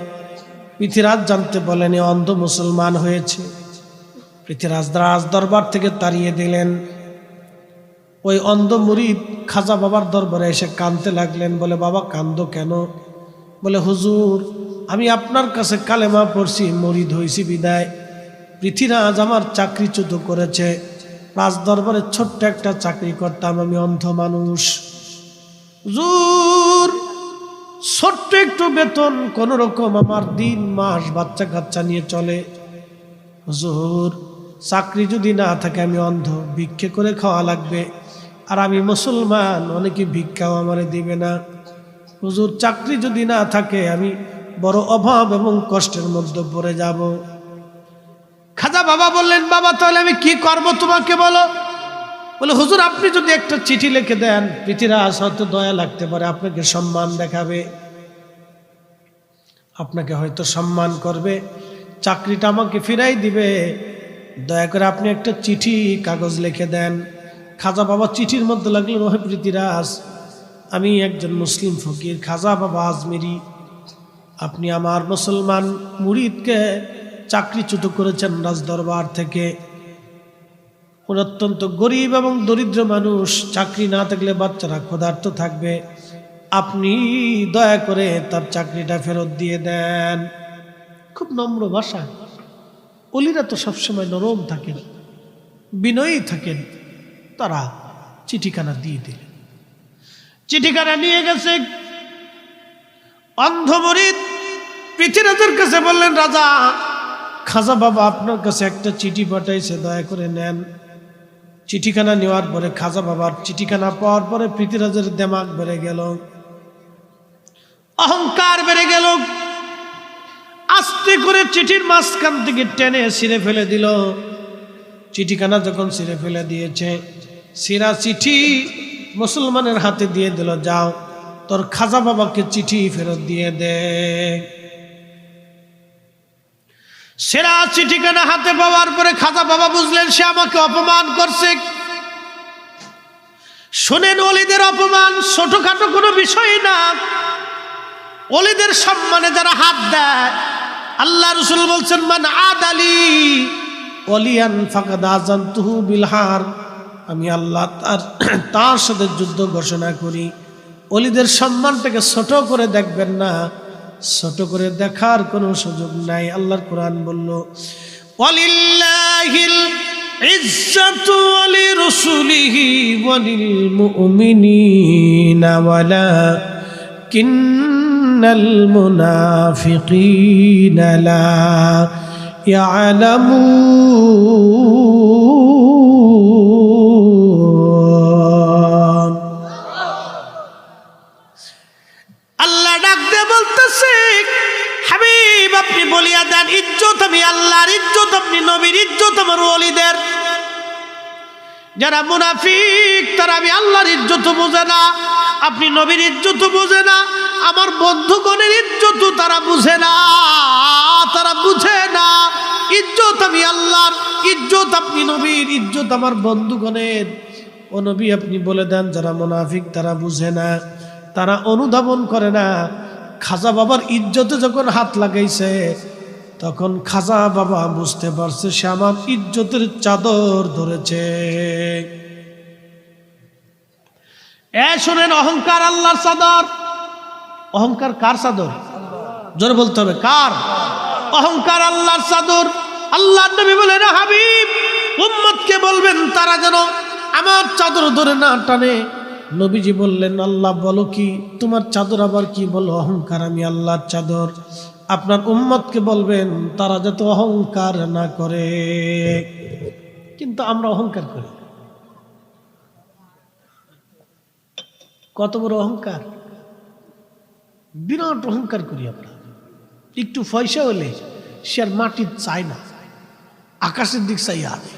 পৃথিরাজ জানতে বলেন এ অন্ধ মুসলমান হয়েছে। পৃথিরাজ রাজ দরবার থেকে তাড়িয়ে দিলেন। ওই অন্ধ মুরিদ খাজা বাবার দরবারে এসে কাঁদতে লাগলেন। বলে, বাবা কান্দো কেন? বলে, হুজুর আমি আপনার কাছে কালেমা পড়ছি, মুরিদ হয়েছি বিদায় পৃথিরাজ আমার চাকরিচ্যুত করেছে। রাজ দরবারে ছোট্ট একটা চাকরি করতাম, আমি অন্ধ মানুষ। হুজুর ছোট্ট একটু বেতন, কোন রকম আমার দিন মাস বাচ্চা কাচ্চা নিয়ে চলে। হুজুর চাকরি যদি না থাকে আমি অন্ধ, ভিক্ষে করে খাওয়া লাগবে। আর আমি মুসলমান, অনেকে ভিক্ষাও আমারে দিবে না। হুজুর চাকরি যদি না থাকে আমি বড় অভাব এবং কষ্টের মধ্যে পড়ে যাব। খাজা বাবা বললেন, বাবা তাহলে আমি কি করব তোমাকে বলো। বলে, হুজুর আপনি যদি একটা চিঠি লিখে দেন, পৃথিরাজ হয়তো দয়া লাগতে পারে, আপনাকে সম্মান দেখাবে, আপনাকে হয়তো সম্মান করবে, চাকরিটা আমাকে ফিরাই দিবে। দয়া করে আপনি একটা চিঠি কাগজ লিখে দেন। খাজা বাবা চিঠির মধ্যে লাগলেন, ওহে পৃথিরাজ, আমি একজন মুসলিম ফকির খাজা বাবা আজমিরি, আপনি আমার মুসলমান মুরিদকে চাকরিচ্যুত করেছেন রাজ দরবার থেকে। অত্যন্ত গরিব এবং দরিদ্র মানুষ, চাকরি না থাকলে বাচ্চারা ক্ষুধার্ত থাকবে, আপনি দয়া করে তার চাকরিটা ফেরত দিয়ে দেন। খুব নম্র ভাষা। ওলিরা তো সবসময় নরম থাকেন, বিনয়ী থাকেন। তারা চিঠিখানা দিয়ে দিলেন। চিঠিখানা নিয়ে গেছে। অন্ধ মুরিদ পৃথিরাজের কাছে বললেন, রাজা খাজা বাবা আপনার কাছে একটা চিঠি পাঠাইছে, দয়া করে নেন। চিঠিখানা নেওয়ার পরে খাজা বাবার চিঠিখানা পাওয়ার পরে পৃথিরাজের দেমাগ বেড়ে গেল, অহংকার বেড়ে গেল। আস্তে করে চিঠির মাঝখান থেকে টেনে ছিঁড়ে ফেলে দিল। চিঠিখানা যখন ছিঁড়ে ফেলে দিয়েছে, ছিঁড়া চিঠি মুসলমানের হাতে দিয়ে দিল, যাও তোর খাজা বাবাকে চিঠি ফেরত দিয়ে দে। সেরা চিঠিখানা হাতে পাওয়ার পরে খাজা বাবা বুঝলেন সে আমাকে অপমান করছে। শোনেন, ওলিদের অপমান ছোটখাটো কোনো বিষয় না। ওলিদের সম্মানে যারা হাত দেয়, আল্লাহ রাসূল বলছেন, মান আদালি ওলিয়ান ফাকাদ আযানতুহু বিল হার, আমি আল্লাহ তার সাথে যুদ্ধ ঘোষণা করি। ওলিদের সম্মানটাকে ছোট করে দেখবেন না, ছোট করে দেখার কোনো সুযোগ নাই। আল্লাহর কোরআন বলল, ওয়ালিল্লাহিল ইজ্জাতু ওয়ালিরাসূলিহি ওয়ালিল মুমিনিনা ওয়ালাকিন্নাল মুনাফিকিনা লা ইয়ালামুন। আল্লাহ ডাক দিয়ে বলতেছে, হাবিব আপনি বলিয়া দেন, ইজ্জত আমি আল্লাহর, ইজ্জত আপনি নবীর, ইজ্জত আমার ওলিদের। যারা মুনাফিক তারা আমি আল্লাহর ইজ্জত বোঝে না, আপনি নবীর ইজ্জত বোঝে না, আমার বন্ধুগণের ইজ্জত তারা বুঝে না, তারা বুঝে না। ইজ্জত আমি আল্লাহর, ইজ্জত আপনি নবীর, ইজ্জত আমার বন্ধুগণের। ও নবী আপনি বলে দেন যারা মুনাফিক তারা বুঝে না, তারা অনুধাবন করে না। খাজা বাবার ইজ্জতে যখন হাত লাগাইছে তখন খাজা বাবা বুঝতে পারছে সে আমার ইজ্জতের চাদর ধরেছে। শোনেন, অহংকার আল্লাহর চাদর। অহংকার কার চাদর? জোরে বলতে হবে, কার? অহংকার আল্লাহর চাদর। আল্লাহর নবী বলেন, হাবিব উম্মতকে বলবেন তারা যেন আমার চাদর ধরে না টানে। নবীজি বললেন, আল্লাহ বলো কি? তোমার চাদর আবার কি? বলো অহংকার, আমি আল্লাহর চাদর। আপনার উম্মতকে বলবেন তারা যাতে অহংকার না করে। কিন্তু আমরা অহংকার করি। কত বড় অহংকার! বিরাট অহংকার করি আমরা। একটু পয়সা হলে সে আর মাটির চায় না, আকাশের দিক চাই আনে।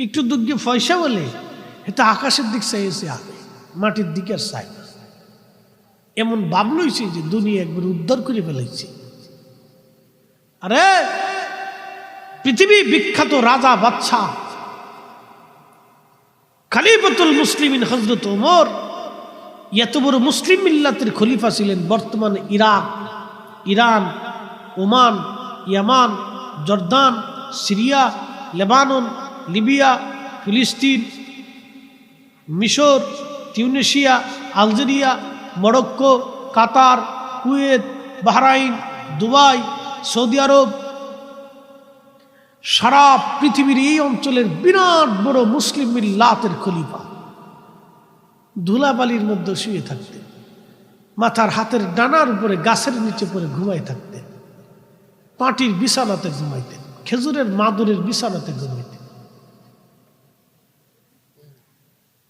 একটু দুর্গে পয়সা বলে এটা আকাশের দিক চাইছে আনে, মাটির দিকে আর চায় না। এমন ভাব লইছে যে দুনিয়া একবার উদ্ধার করে ফেলাইছে। আরে পৃথিবী বিখ্যাত রাজা বাদশাহ খলিফাতুল মুসলিমিন হযরত ওমর এত বড় মুসলিম মিল্লাতের খলিফা ছিলেন। বর্তমানে ইরাক, ইরান, ওমান, ইয়ামান, জর্দান, সিরিয়া, লেবানন, লিবিয়া, ফিলিস্তিন, মিশর, তিউনিসিয়া, আলজেরিয়া, মরক্কো, কাতার, কুয়েত, বাহরাইন, দুবাই, সৌদি আরব, সারা পৃথিবীর এই অঞ্চলের বিরাট বড় মুসলিম মিল্লাতের খলিফা। ধুলাবালির মধ্যে শুয়ে থাকতেন, মাথার হাতের ডানার উপরে গাছের নিচে পড়ে ঘুমাই থাকতেন, পাটির বিছানাতে ঘুমাইতেন, খেজুরের মাদুরের বিছানাতে ঘুমাইতেন।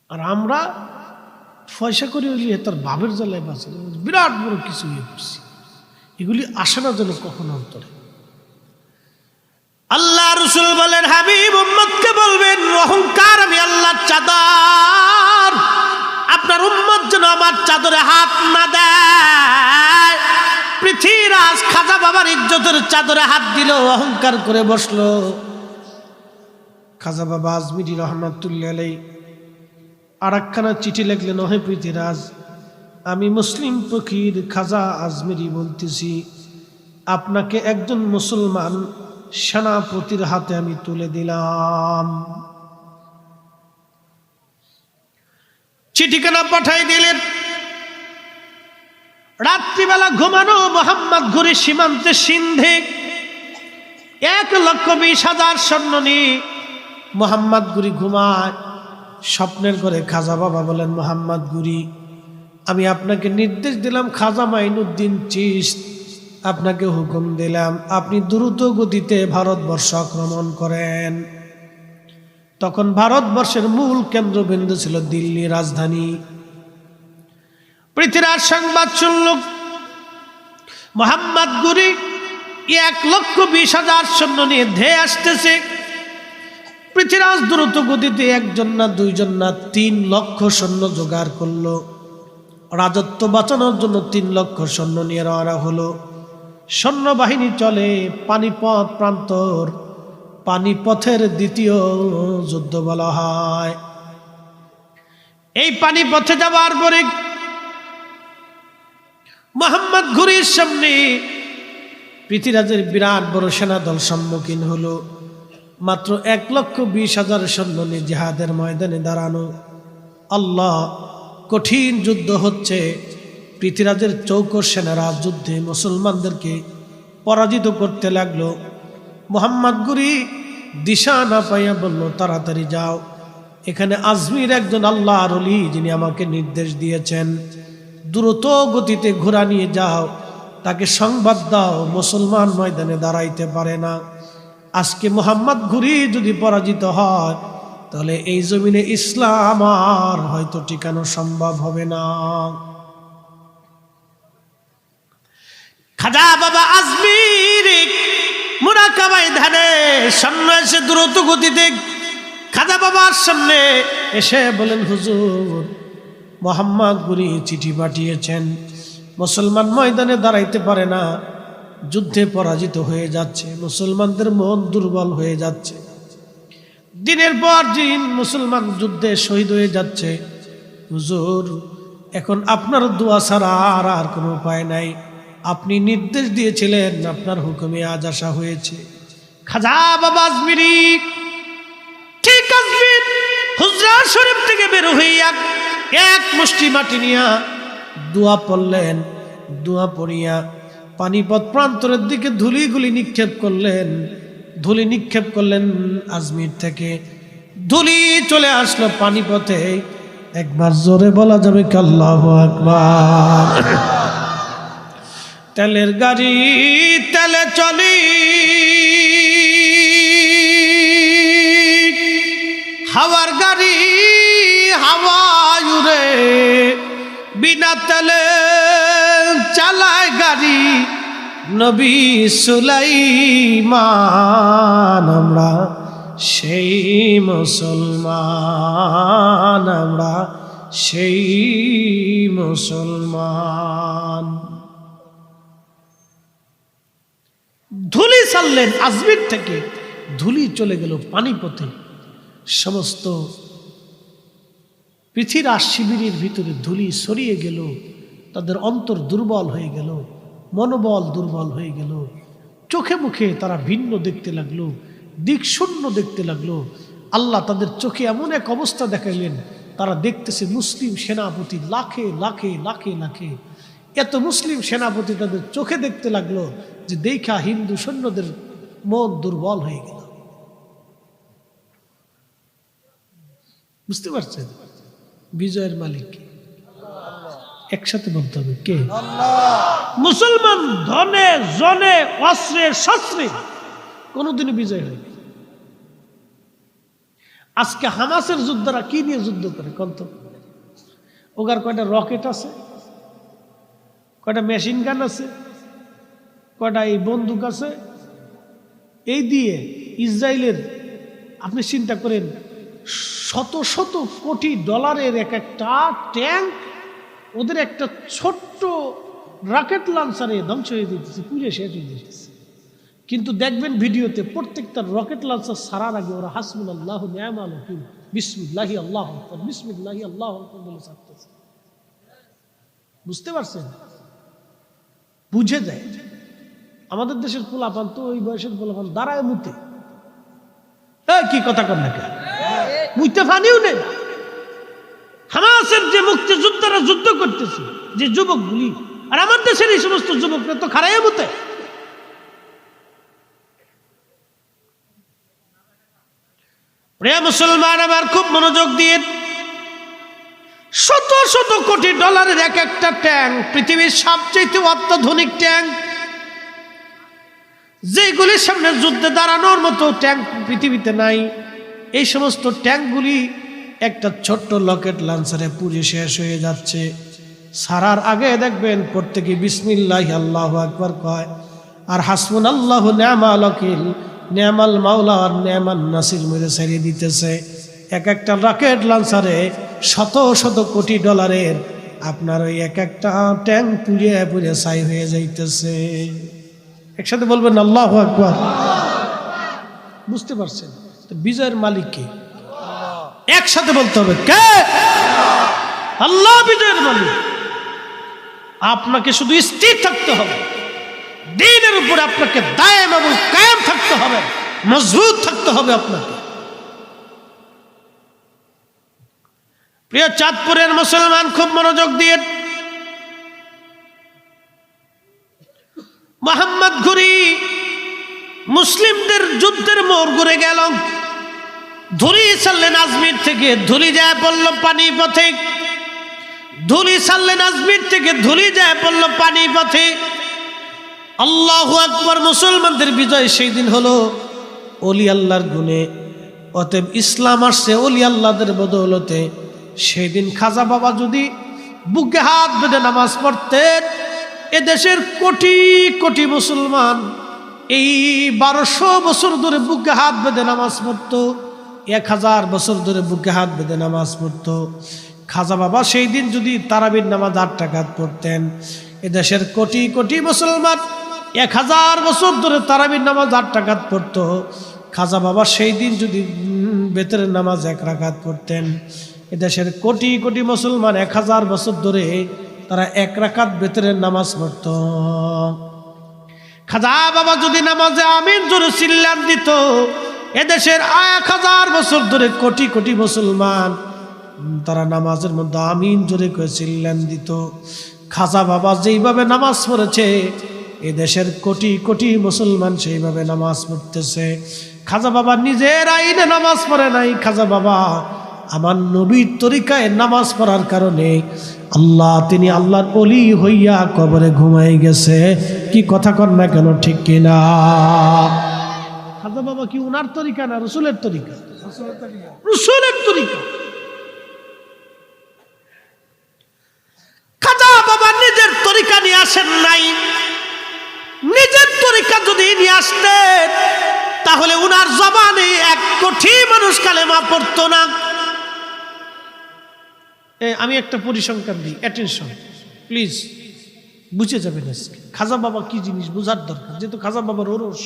আর আমরা পয়সা করে হইলে তার বাবের জ্বালায় বাঁচে বিরাট বড় কিছু ইয়ে করছি। এগুলি আসে না যেন কখনো অন্তরে। আল্লাহ রাসূল বলেন, হাবিব উম্মতকে বলবেন অহংকার আমি আল্লাহর চাদর। আপনার উম্মত যেন আমার চাদরে হাত না দেয়। পৃথ্বীরাজ খাজা বাবার ইজ্জতের চাদরে হাত দিল, অহংকার করে বসলো। খাজা বাবা আজমিরি রহমাতুল্লাহ আলাইহি আর একখানা চিঠি লিখলেন, ওহে পৃথ্বীরাজ, আমি মুসলিম ফকির খাজা আজমিরি বলতেছি, আপনাকে একজন মুসলমান সেনাপতির হাতে আমি তুলে দিলাম। চিঠিখানা পাঠাই দিলেন। রাত্রিবেলা ঘুমানো মোহাম্মদ ঘুরে সীমান্তে সিন্ধে 1,20,000 সৈন্য নিয়ে মোহাম্মদ গুরি ঘুমায়। স্বপ্নের ঘরে খাজা বাবা বলেন, মোহাম্মদ গুরি, আমি আপনাকে নির্দেশ দিলাম, খাজা মাইনুদ্দিন চিশত আপনাকে হুকুম দিলাম, আপনি দ্রুত গতিতে ভারতবর্ষ আক্রমণ করেন। তখন ভারতবর্ষের মূল কেন্দ্রবিন্দু ছিল দিল্লি রাজধানী। পৃথ্বীরাজ সংবাদ শুনল মোহাম্মদ গুরি 1,20,000 সৈন্য নিয়ে ধেয়ে আসতেছে। পৃথ্বীরাজ দ্রুত গতিতে একজন না, দুইজন না, 3 লক্ষ সৈন্য জোগাড় করলো। রাজত্ব বাঁচানোর জন্য 3 লক্ষ সৈন্য নিয়ে রওনা হলো। সৈন্যবাহিনী চলে পানিপথ প্রান্তর। পানিপথের দ্বিতীয় যুদ্ধ বলা হয়। এই পানিপথে যাওয়ার পরে মোহাম্মদ ঘুরির সামনে পৃথ্বীরাজের বিরাট বড় সেনাদল সম্মুখীন হলো। মাত্র 1,20,000 সৈন্য নিয়ে জিহাদের ময়দানে দাঁড়ানো। আল্লাহ, কঠিন যুদ্ধ হচ্ছে। পৃথ্বীরাজের চৌকস সেনারা যুদ্ধে মুসলমানদেরকে পরাজিত করতে লাগলো। মোহাম্মদ গুরি দিশা না পাইয়া বলল, তাড়াতাড়ি যাও, এখানে আজমির একজন আল্লাহর ওলি, যিনি আমাকে নির্দেশ দিয়েছেন, দ্রুত গতিতে ঘোড়া নিয়ে যাও, তাকে সংবাদ দাও মুসলমান ময়দানে দাঁড়াইতে পারে না। আজকে মোহাম্মদ ঘুরি যদি পরাজিত হয় তাহলে এই জমিনে ইসলাম আর হয়তো টিকানো সম্ভব হবে না। খাজা বাবা আজমির মুরাকাবায় ধানে সামনে এসে দ্রুত গতিতে খাজা বাবার সামনে এসে বলেন, হুজুর, মোহাম্মদ গুরি চিঠি পাঠিয়েছেন, মুসলমান ময়দানে দাঁড়াইতে পারে না, যুদ্ধে পরাজিত হয়ে যাচ্ছে, মুসলমানদের মন দুর্বল হয়ে যাচ্ছে, দিনের পর দিন মুসলমান যুদ্ধে শহীদ হয়ে যাচ্ছে, হুজুর এখন আপনার দোয়া ছাড়া আর কোনো উপায় নাই, আপনি নির্দেশ দিয়েছিলেন, আপনার হুকুমে আজ আসা হয়েছে। খাজা বাবা আজমিরি ঠিক আজমির হুজরা শরীফ থেকে বের হইয়া এক মুষ্টি মাটি নিয়া দোয়া পড়লেন। দোয়া পড়িয়া পানিপথ প্রান্তরের দিকে ধুলিগুলি নিক্ষেপ করলেন। ধুলি নিক্ষেপ করলেন আজমির থেকে, ধুলি চলে আসলো পানিপথে। একবার জোরে বলা যাবে কি আল্লাহু আকবার? তেলের গাড়ি তেলে চলি, হাওয়ার গাড়ি হাওয়ায় উড়ে, বিনা তেলে চালায় গাড়ি নবী সুলাইমান। আমরা সেই মুসলমান, আমরা সেই মুসলমান। ধুলি ছাড়লেন আজমির থেকে, ধুলি চলে গেল পানিপথে। সমস্ত পৃথিবীর শিবিরের ভিতরে ধুলি ছড়িয়ে গেল। তাদের অন্তর দুর্বল হয়ে গেল, মনোবল দুর্বল হয়ে গেল, চোখে মুখে তারা ভিন্ন দেখতে লাগলো, দিক শূন্য দেখতে লাগলো। আল্লাহ তাদের চোখে এমন এক অবস্থা দেখাইলেন, তারা দেখতেছে মুসলিম সেনাপতি লাখে লাখে লাখে লাখে। এত মুসলিম সেনাপতি তাদের চোখে দেখতে লাগলো যে দেখা হিন্দু সৈন্যদের মন দুর্বল হয়ে গেল। বুঝতে পারছেন বিজয়ের মালিক কে? একসাথে বলতে হবে কে? মুসলমান ধনে জনে অস্ত্রে শস্ত্রে কোনদিনও বিজয় হয়নি। আজকে হামাসের যোদ্ধারা কি নিয়ে যুদ্ধ করে কন্ত? ওগার কয়টা রকেট আছে, কয়টা মেশিন গান আছে, কয়টা এই বন্দুক আছে, এই দিয়ে ইসরায়েলের আপনি চিন্তা করেন শত শত কোটি ডলারের এক একটা ট্যাঙ্ক ওদের একটা ছোট্ট রকেট লঞ্চারে ধ্বংস হয়ে দিতেছে, পুড়ে শেষ হয়ে দিতেছে। কিন্তু দেখবেন ভিডিওতে প্রত্যেকটা রকেট লঞ্চার ছাড়ার আগে ওরা হাসবুনাল্লাহু ওয়া নি'মাল ওয়াকিল বিসমিল্লাহি আল্লাহু আকবার বিসমিল্লাহি আল্লাহু আকবার বলে ছাড়তেছে। বুঝতে পারছেন? বুঝে যায়। আমাদের দেশের পোলাপান তো ওই বয়সের পোলাপান দাঁড়ায় মুতে, কি কথা কর না কেন, মুইতে ফানিও নেই। হামাসের যে মুক্তিযোদ্ধারা যুদ্ধ করতেছে, যে যুবকগুলি, আর আমার দেশের এই সমস্ত যুবকরা তো খারাইয়া মুতে। প্রিয় মুসলমান আমার খুব মনোযোগ দিয়ে, শত শত কোটি ডলারের এক একটা ট্যাঙ্ক, পৃথিবীর সবচেয়ে অত্যাধুনিক ট্যাঙ্ক, যেগুলির সামনে যুদ্ধে দাঁড়ানোর মতো ট্যাঙ্ক পৃথিবীতে নাই। এই সমস্ত ট্যাঙ্কগুলি একটা ছোট্ট রকেট লঞ্চারে পুড়ে শেষ হয়ে যাচ্ছে। সারার আগে দেখবেন প্রত্যেকে বিসমিল্লাহি আল্লাহু আকবার কয়, আর হাসবুনাল্লাহু ওয়া নি'মাল ওয়াকিল নি'মাল মাওলা আর নি'মান নাসির মেরে ছেড়ে দিতেছে। এক একটা রকেট লঞ্চারে শত শত কোটি ডলারের আপনার ওই এক একটা ট্যাঙ্ক পুড়ে পুড়ে ছাই হয়ে যাইতেছে। একসাথে বলবেন আল্লাহু আকবার। বুঝতে পারছেন তো বিজয়ের মালিক কে? একসাথে বলতে হবে কে? আল্লাহ বিজয়ের মালিক। আপনাকে শুধু স্থির থাকতে হবে, দ্বীনের উপরে আপনাকে দায়েম এবং কায়েম থাকতে হবে, মজবুত থাকতে হবে আপনাকে। প্রিয় চাঁদপুরের মুসলমান খুব মনোযোগ দিয়ে, মোহাম্মদ ঘুরি মুসলিমদের যুদ্ধের মোড় ঘুরে গেল। ধুলি ছাড়লেন আজমির থেকে, ধুলি যায় পড়ল পানিপথে। ধুলি ছাড়লেন আজমির থেকে, ধুলি যায় পড়ল পানিপথে। আল্লাহু আকবার। মুসলমানদের বিজয় সেই দিন হলো ওলি আল্লাহর গুণে। অতএব ইসলাম আসছে ওলি আল্লাহদের বদৌলতে। সেই দিন খাজা বাবা যদি বুকে হাত বেঁধে নামাজ পড়তেন, এদেশের কোটি কোটি মুসলমান এই 1200 বছর ধরে বুকে হাত বেঁধে নামাজ পড়তো, 1000 বছর ধরে বুকে হাত বেঁধে নামাজ পড়তো। খাজা বাবা সেই দিন যদি তারাবির নামাজ 8 রাকাত পড়তেন, এদেশের কোটি কোটি মুসলমান 1000 বছর ধরে তারাবির নামাজ 8 রাকাত পড়তো। খাজা বাবা সেই দিন যদি বেতরের নামাজ 1 রাকাত পড়তেন, এদেশের কোটি কোটি মুসলমান 1000 বছর ধরে তারা 1 রাকাত বেতরের নামাজ পড়ত। খাজা বাবা যদি নামাজে আমিন জোরে চিল্লান দিত, এদেশের 1000 বছর ধরে কোটি কোটি মুসলমান তারা নামাজের মধ্যে আমিন জোরে করে চিল্লান দিত। খাজা বাবা যেইভাবে নামাজ পড়েছে, এদেশের কোটি কোটি মুসলমান সেইভাবে নামাজ পড়তেছে। খাজা বাবা নিজের আইনে নামাজ পড়ে নাই, খাজা বাবা আমার নবীর তরিকায় নামাজ পড়ার কারণে তিনি আল্লাহর ওলি হইয়া কবরে ঘুমাই গেছে। কি কথা কর না কেন, ঠিক কিনা? খাজা বাবা কি উনার তরিকা না রসুলের তরিকা? রসুলের তরিকা। খাজা বাবা নিজের তরিকা নিয়ে আসেন নাই। নিজের তরিকা যদি নিয়ে আসতেন তাহলে উনার জবানে 1 কোটি মানুষ কালেমা পড়তো না। আমি একটা পরিসংখ্যান দিই, অ্যাটেনশন প্লিজ, বুঝে যাবেন আজকে খাজা বাবা কি জিনিস বোঝার দরকার। যেহেতু খাজা বাবার ওরস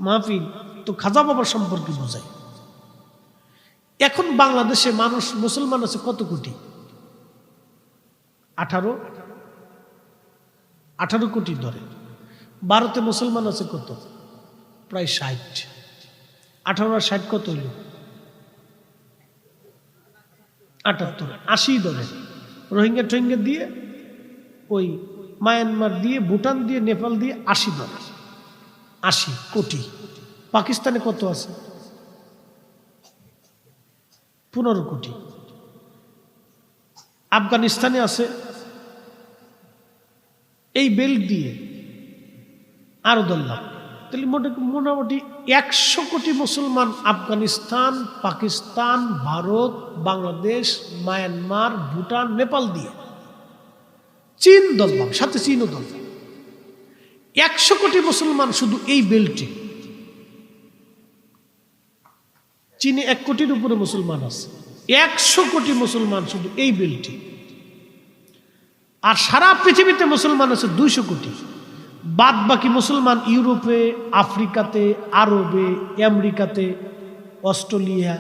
মাহফিল, তো খাজা বাবার সম্পর্কে বোঝাই। এখন বাংলাদেশে মানুষ মুসলমান আছে কত কোটি? 18 কোটি ধরে। ভারতে মুসলমান আছে কত? প্রায় 60। 18 আর 60 কত হইল? 78, 80 ধরে। রোহিঙ্গা টোহিঙ্গা দিয়ে, ওই মায়ানমার দিয়ে, ভুটান দিয়ে, নেপাল দিয়ে 80 ধরে। 80 কোটি। পাকিস্তানে কত আছে? 15 কোটি। আফগানিস্তানে আছে এই বেল্ট দিয়ে আরো ধরলাম, তাহলে মোটামুটি 100 কোটি মুসলমান আফগানিস্তান, পাকিস্তান, ভারত, বাংলাদেশ, মায়ানমার, ভুটান, নেপাল দিয়ে, চীন ধরলাম, সাথে চীনও ধরলাম। 100 কোটি মুসলমান শুধু এই বেল্টে। চীনে 1 কোটির উপরে মুসলমান আছে। 100 কোটি মুসলমান শুধু এই বেল্টে। আর সারা পৃথিবীতে মুসলমান আছে 200 কোটি। বাদ বাকি মুসলমান ইউরোপে, আফ্রিকাতে, আরবে, আমেরিকাতে, অস্ট্রেলিয়া,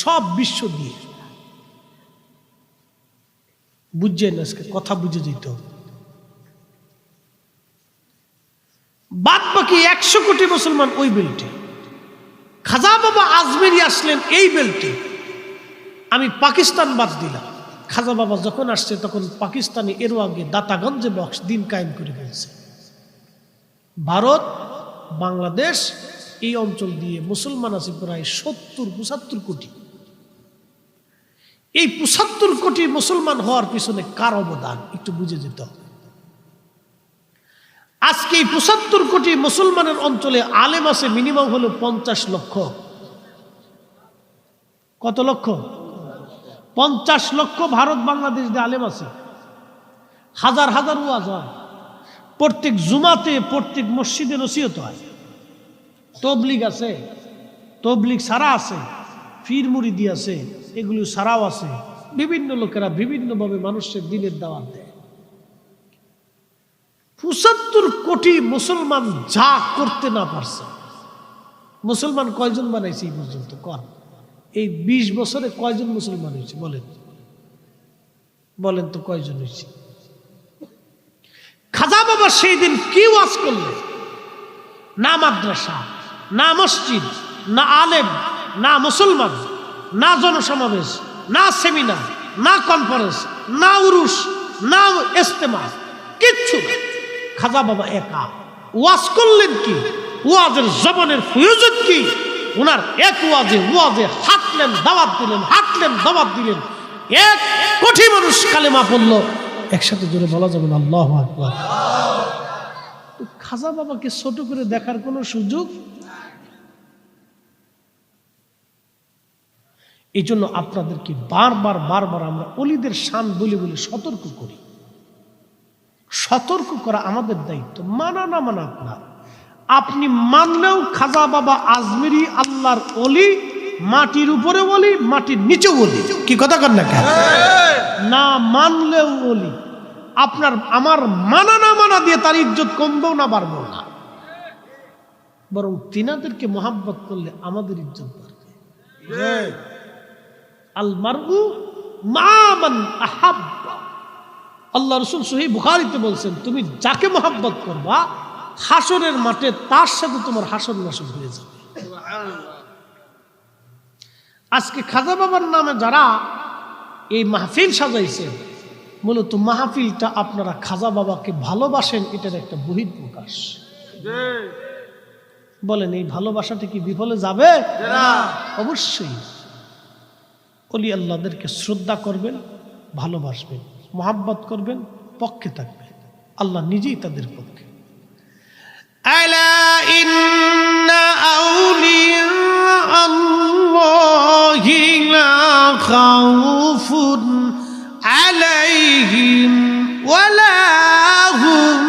সব বিশ্ব দিয়ে। বুঝছেন আজকে কথা? বুঝে যেত। বাদ বাকি 100 কোটি মুসলমান ওই বেল্টে। খাজা বাবা আজমেরি আসলেন এই বেল্টে। আমি পাকিস্তান বাদ দিলাম। খাজা বাবা যখন আসছে তখন পাকিস্তানে এরও আগে দাতাগঞ্জে বক্স দিন কায়েম করে ফেলছে। ভারত, বাংলাদেশ এই অঞ্চল দিয়ে মুসলমান আছে প্রায় 70-75 কোটি। এই 75 কোটি মুসলমান হওয়ার পিছনে কার অবদান একটু বুঝে যেতে হবে। আজকে এই 75 কোটি মুসলমানের অঞ্চলে আলেম আছে মিনিমাম হলো 50 লক্ষ। কত লক্ষ? 50 লক্ষ ভারত বাংলাদেশ দিয়ে আলেম আছে। হাজার হাজার ওয়াজ হয়, প্রত্যেক জুমাতে, প্রত্যেক মসজিদে নসিহত হয়। তবলিগ আছে, তবলিগ সারা আছে, ফির মুরিদি আছে, এগুলো সারাও আছে। বিভিন্ন লোকেরা বিভিন্নভাবে মানুষের দিনের দাওয়াত দেয়। 75 কোটি মুসলমান যা করতে না পারছে, মুসলমান কয়জন বানাইছে এই পর্যন্ত? কর, এই 20 বছরে কয়জন মুসলমান হয়েছে বলেন? বলেন তো কয়জন হয়েছে? খাজা বাবা সেই দিন কি ওয়াজ করলেন? না মাদ্রাসা, না মসজিদ, না আলেম, না মুসলমান, না জনসমাবেশ, না সেমিনার, না কনফারেন্স, না উরুস, না ইজতেমা, কিচ্ছু না। খাজা বাবা একা ওয়াজ করলেন কি? ওয়াজের জবানের প্রয়োজন কি? ওনার এক ওয়াজে হাঁটলেন, দাওয়াত দিলেন, হাঁটলেন, দাওয়াত দিলেন। 1 কোটি মানুষ কালেমা পড়ল। একসাথে জোরে বলা যাবে না আল্লাহু আকবার। খাজা বাবাকে ছোট করে দেখার কোনো সুযোগ? এই জন্য আপনাদেরকে বারবার আমরা ওলিদের শান বলে বলে সতর্ক করি। সতর্ক করা আমাদের দায়িত্ব, মানা না মানা আপনার। আপনি মানলেও খাজা বাবা আজমেরি আল্লাহর ওলি, মাটির উপরে ওলি, মাটির নিচেও ওলি। কি কথা কর না কেন? না মানলেও ওলি। আপনার আমার মানা না মানা দিয়ে তার ইজ্জত কমবেও না, বাড়বেও না, বরং তিনাদেরকে মহাব্বত করলে আমাদের ইজ্জত বাড়বে। আল মারউ মা মান আহাব্বা। আল্লাহ রাসূল সহিহ বুখারীতে বলছেন, তুমি যাকে মহব্বত করবা হাসরের মাঠে তার সাথে তোমার হাসর নাসর হয়ে যাবে। আজকে খাজা বাবার নামে যারা এই মাহফিল সাজাইছে, মূলত মাহফিলটা আপনারা খাজা বাবাকে ভালোবাসেন এটার একটা বহিঃপ্রকাশ। বলেন এই ভালোবাসাটা কি বিফলে যাবে? অবশ্যই। ওলি আল্লাহদেরকে শ্রদ্ধা করবেন, ভালোবাসবেন, মহাব্বত করবেন, পক্ষে থাকবেন, আল্লাহ নিজেই তাদের পক্ষে। আলা ইন্না আউলিয়া আল্লাহি লা খাউফুন আলাইহিম ওয়া লা হুম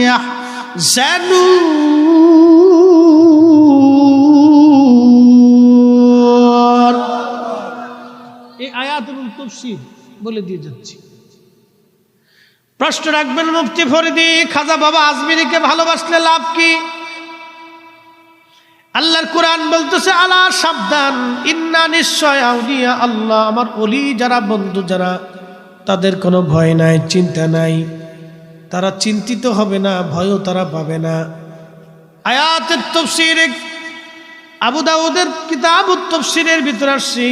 ইয়াহজানুন। এই আয়াতুল তাফসীর বলে দিয়ে যাচ্ছি। প্রশ্ন রাখবেন মুফতি ফরিদি, খাজা বাবা আজমিরিকে ভালোবাসলে লাভ কি? আল্লাহর কোরআন বলতেছে, আলা সাবধান, ইন্না নিশ্চয় আউলিয়া আল্লাহ, আমার ওলি যারা, বন্ধু যারা, তাদের কোনো ভয় নাই, চিন্তা নাই, তারা চিন্তিত হবে না, ভয়ও তারা পাবে না। আয়াতের তাফসীর আবু দাউদের কিতাবুত তাফসীরের ভিতরে আসছে,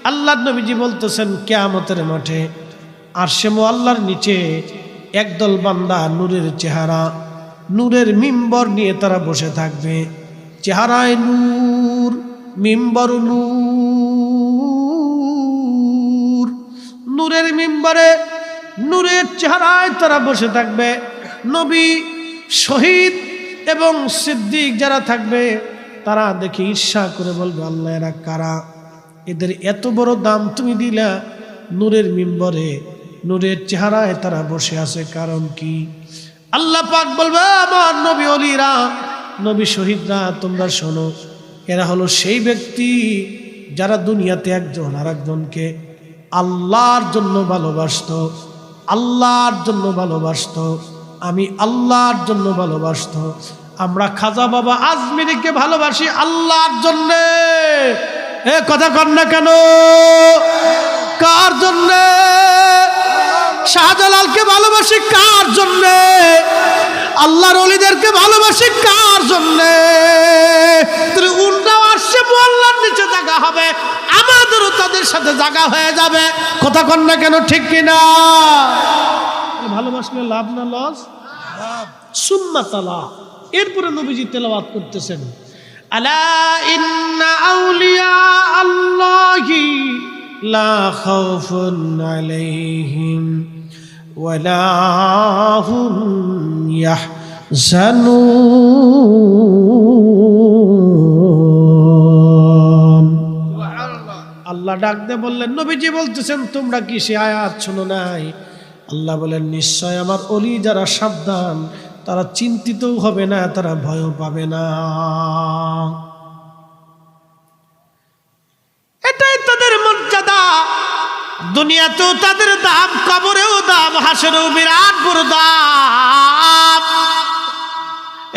আল্লাহর নবীজি বলতেছেন কিয়ামতের মাঠে আরশে মুআল্লার নিচে একদল বান্দা নূরের চেহারা, নূরের মিম্বর নিয়ে তারা বসে থাকবে। চেহারায় নূর, মিম্বর নূর, নূরের মিম্বরে নূরের চেহারায় তারা বসে থাকবে। নবী, শহীদ এবং সিদ্দিক যারা থাকবে তারা দেখে ঈর্ষা করে বলবে, আল্লাহ এরা কারা, এদের এত বড় দাম তুমি দিলা, নূরের মিম্বরে নূরের চেহারায় তারা বসে আছে, কারণ কি? আল্লাহ পাক বলবে, আমার নবী ওলিরা, নবী শহীদরা, তোমরা শোনো, এরা হলো সেই ব্যক্তি যারা দুনিয়াতে একজন আর একজনকে আল্লাহর জন্য ভালোবাসতো, আল্লাহর জন্য ভালোবাসতো, আমি আল্লাহর জন্য ভালোবাসতো। আমরা খাজা বাবা আজমিরিকে ভালোবাসি আল্লাহর জন্যে। এ কথা কন না কেন? কার জন্যে? শাহজালালকে ভালোবাসি কার জন্যে? আল্লাহর ওলিদেরকে ভালোবাসি কার জন্যে? উনরাও আসছে মোল্লার নিচে জায়গা হবে, আমাদেরও তাদের সাথে জায়গা হয়ে যাবে। কথা কন না কেন? ঠিক কিনা? ভালোবাসলে লাভ না লস? সুন্নাত তালা। এরপরে নবীজি তেলাওয়াত করতেছেন, আলা ইন্না আউলিয়া আল্লাহি লা খাউফুন আলাইহিম ওয়া লা হুম ইয়াহজানুন। আল্লাহ ডাক দিয়ে বললেন, নবীজি বলতেছেন, তোমরা কি সে আয়াত শোনো নাই? আল্লাহ বলেন, নিশ্চয় আমার ওলি যারা সাবধান, তারা চিন্তিতও হবে না, তারা ভয়ও পাবে না। এটাই তাদের মর্যাদা। দুনিয়াতেও তাদের দাম, কবরেও দাম, হাসরেও বিরাট বড় দাম।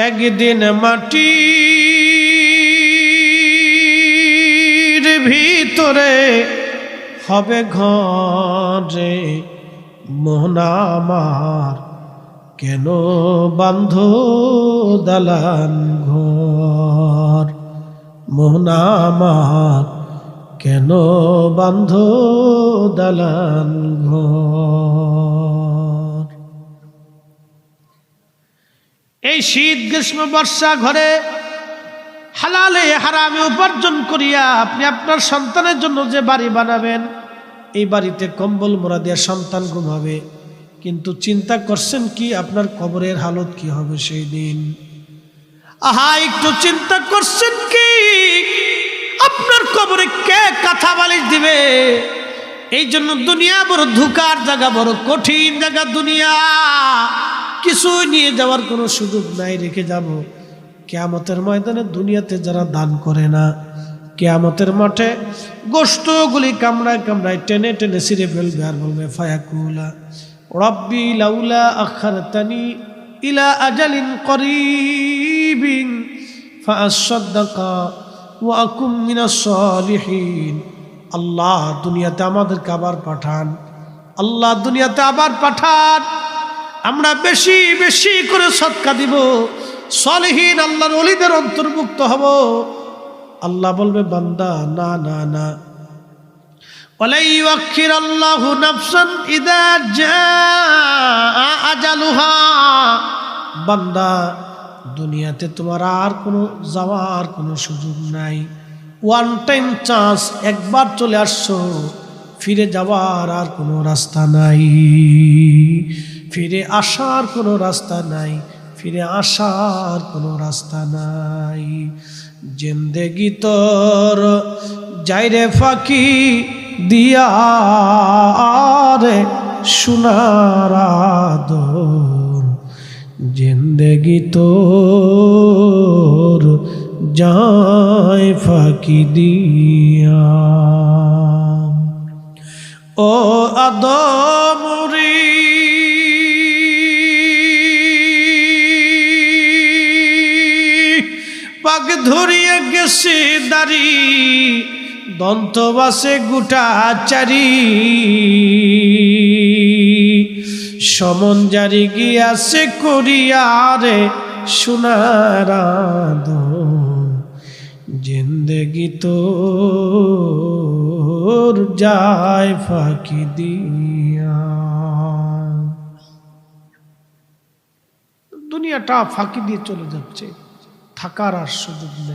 একদিন মাটির ভিতরে হবে ঘরে, মন আমার কেন বান্ধ দালান ঘর, মন আমার কেন বান্ধ দালান ঘর। এই শীত, গ্রীষ্ম, বর্ষা ঘরে হালালে হারামে উপার্জন করিয়া আপনি আপনার সন্তানের জন্য যে বাড়ি বানাবেন, এই বাড়িতে কম্বল মোড়া দিয়ে সন্তান ঘুমাবে, কিন্তু চিন্তা করছেন কি আপনার কবরের হালত কি হবে সেই দিন? আহা, একটু চিন্তা করছেন কি আপনার কবরে কে কাঁথা বালিশ দিবে? এই জন্য দুনিয়া বড় ধোঁকার জায়গা, বড় কঠিন জায়গা। দুনিয়া কিছু নিয়ে যাওয়ার কোনো সুযোগ নাই, রেখে যাব। কিয়ামতের ময়দানে দুনিয়াতে যারা দান করে না, কিয়ামতের মাঠে গোশতগুলি কামড়ায় কামড়ায় টেনে টেনে ছিঁড়ে ফেলবে আর বলবে, ফায়াকুলা রব্বি লাউলা আখারতানি ইলা আজালিন করিবিন ফাআসাদ্দাকা ওয়া আকুম মিনাস সালিহিন। আল্লাহ দুনিয়াতে আমাদেরকে আবার পাঠান, আল্লাহ দুনিয়াতে আবার পাঠান, আমরা বেশি বেশি করে সদকা দিব, সলিহীন আল্লাহর ওলিদের অন্তর্ভুক্ত হব। আল্লাহ বলবে বান্দা না না না, ওয়ালা ইউআখিরাল্লাহু নাফসান ইযা জাআ আজালুহা, বান্দা দুনিয়াতে তোমার আর কোনো যাওয়ার কোনো সুযোগ নাই, ওয়ান টাইম চান্স, একবার চলে আসছো, ফিরে যাওয়ার আর কোনো রাস্তা নাই, ফিরে আসার কোনো রাস্তা নাই, ফিরে আসার কোনো রাস্তা নাই। জিন্দেগি তোর যাইরে ফাঁকি দিয়া রে সোনার আদর, জিন্দেগি তোর যায় ফাঁকি দিয়া। ও আদমরি পাক ধরিয়ে গেছে দাড়ি, দন্ত বাসে গোটা চারি, সমন জারি গিয়াছে করিয়ারে সোনার আদর, জিন্দেগি তোর যায় ফাঁকি দিয়া। দুনিয়াটা ফাঁকি দিয়ে চলে যাচ্ছে, থাকার আর সুযোগ নেই।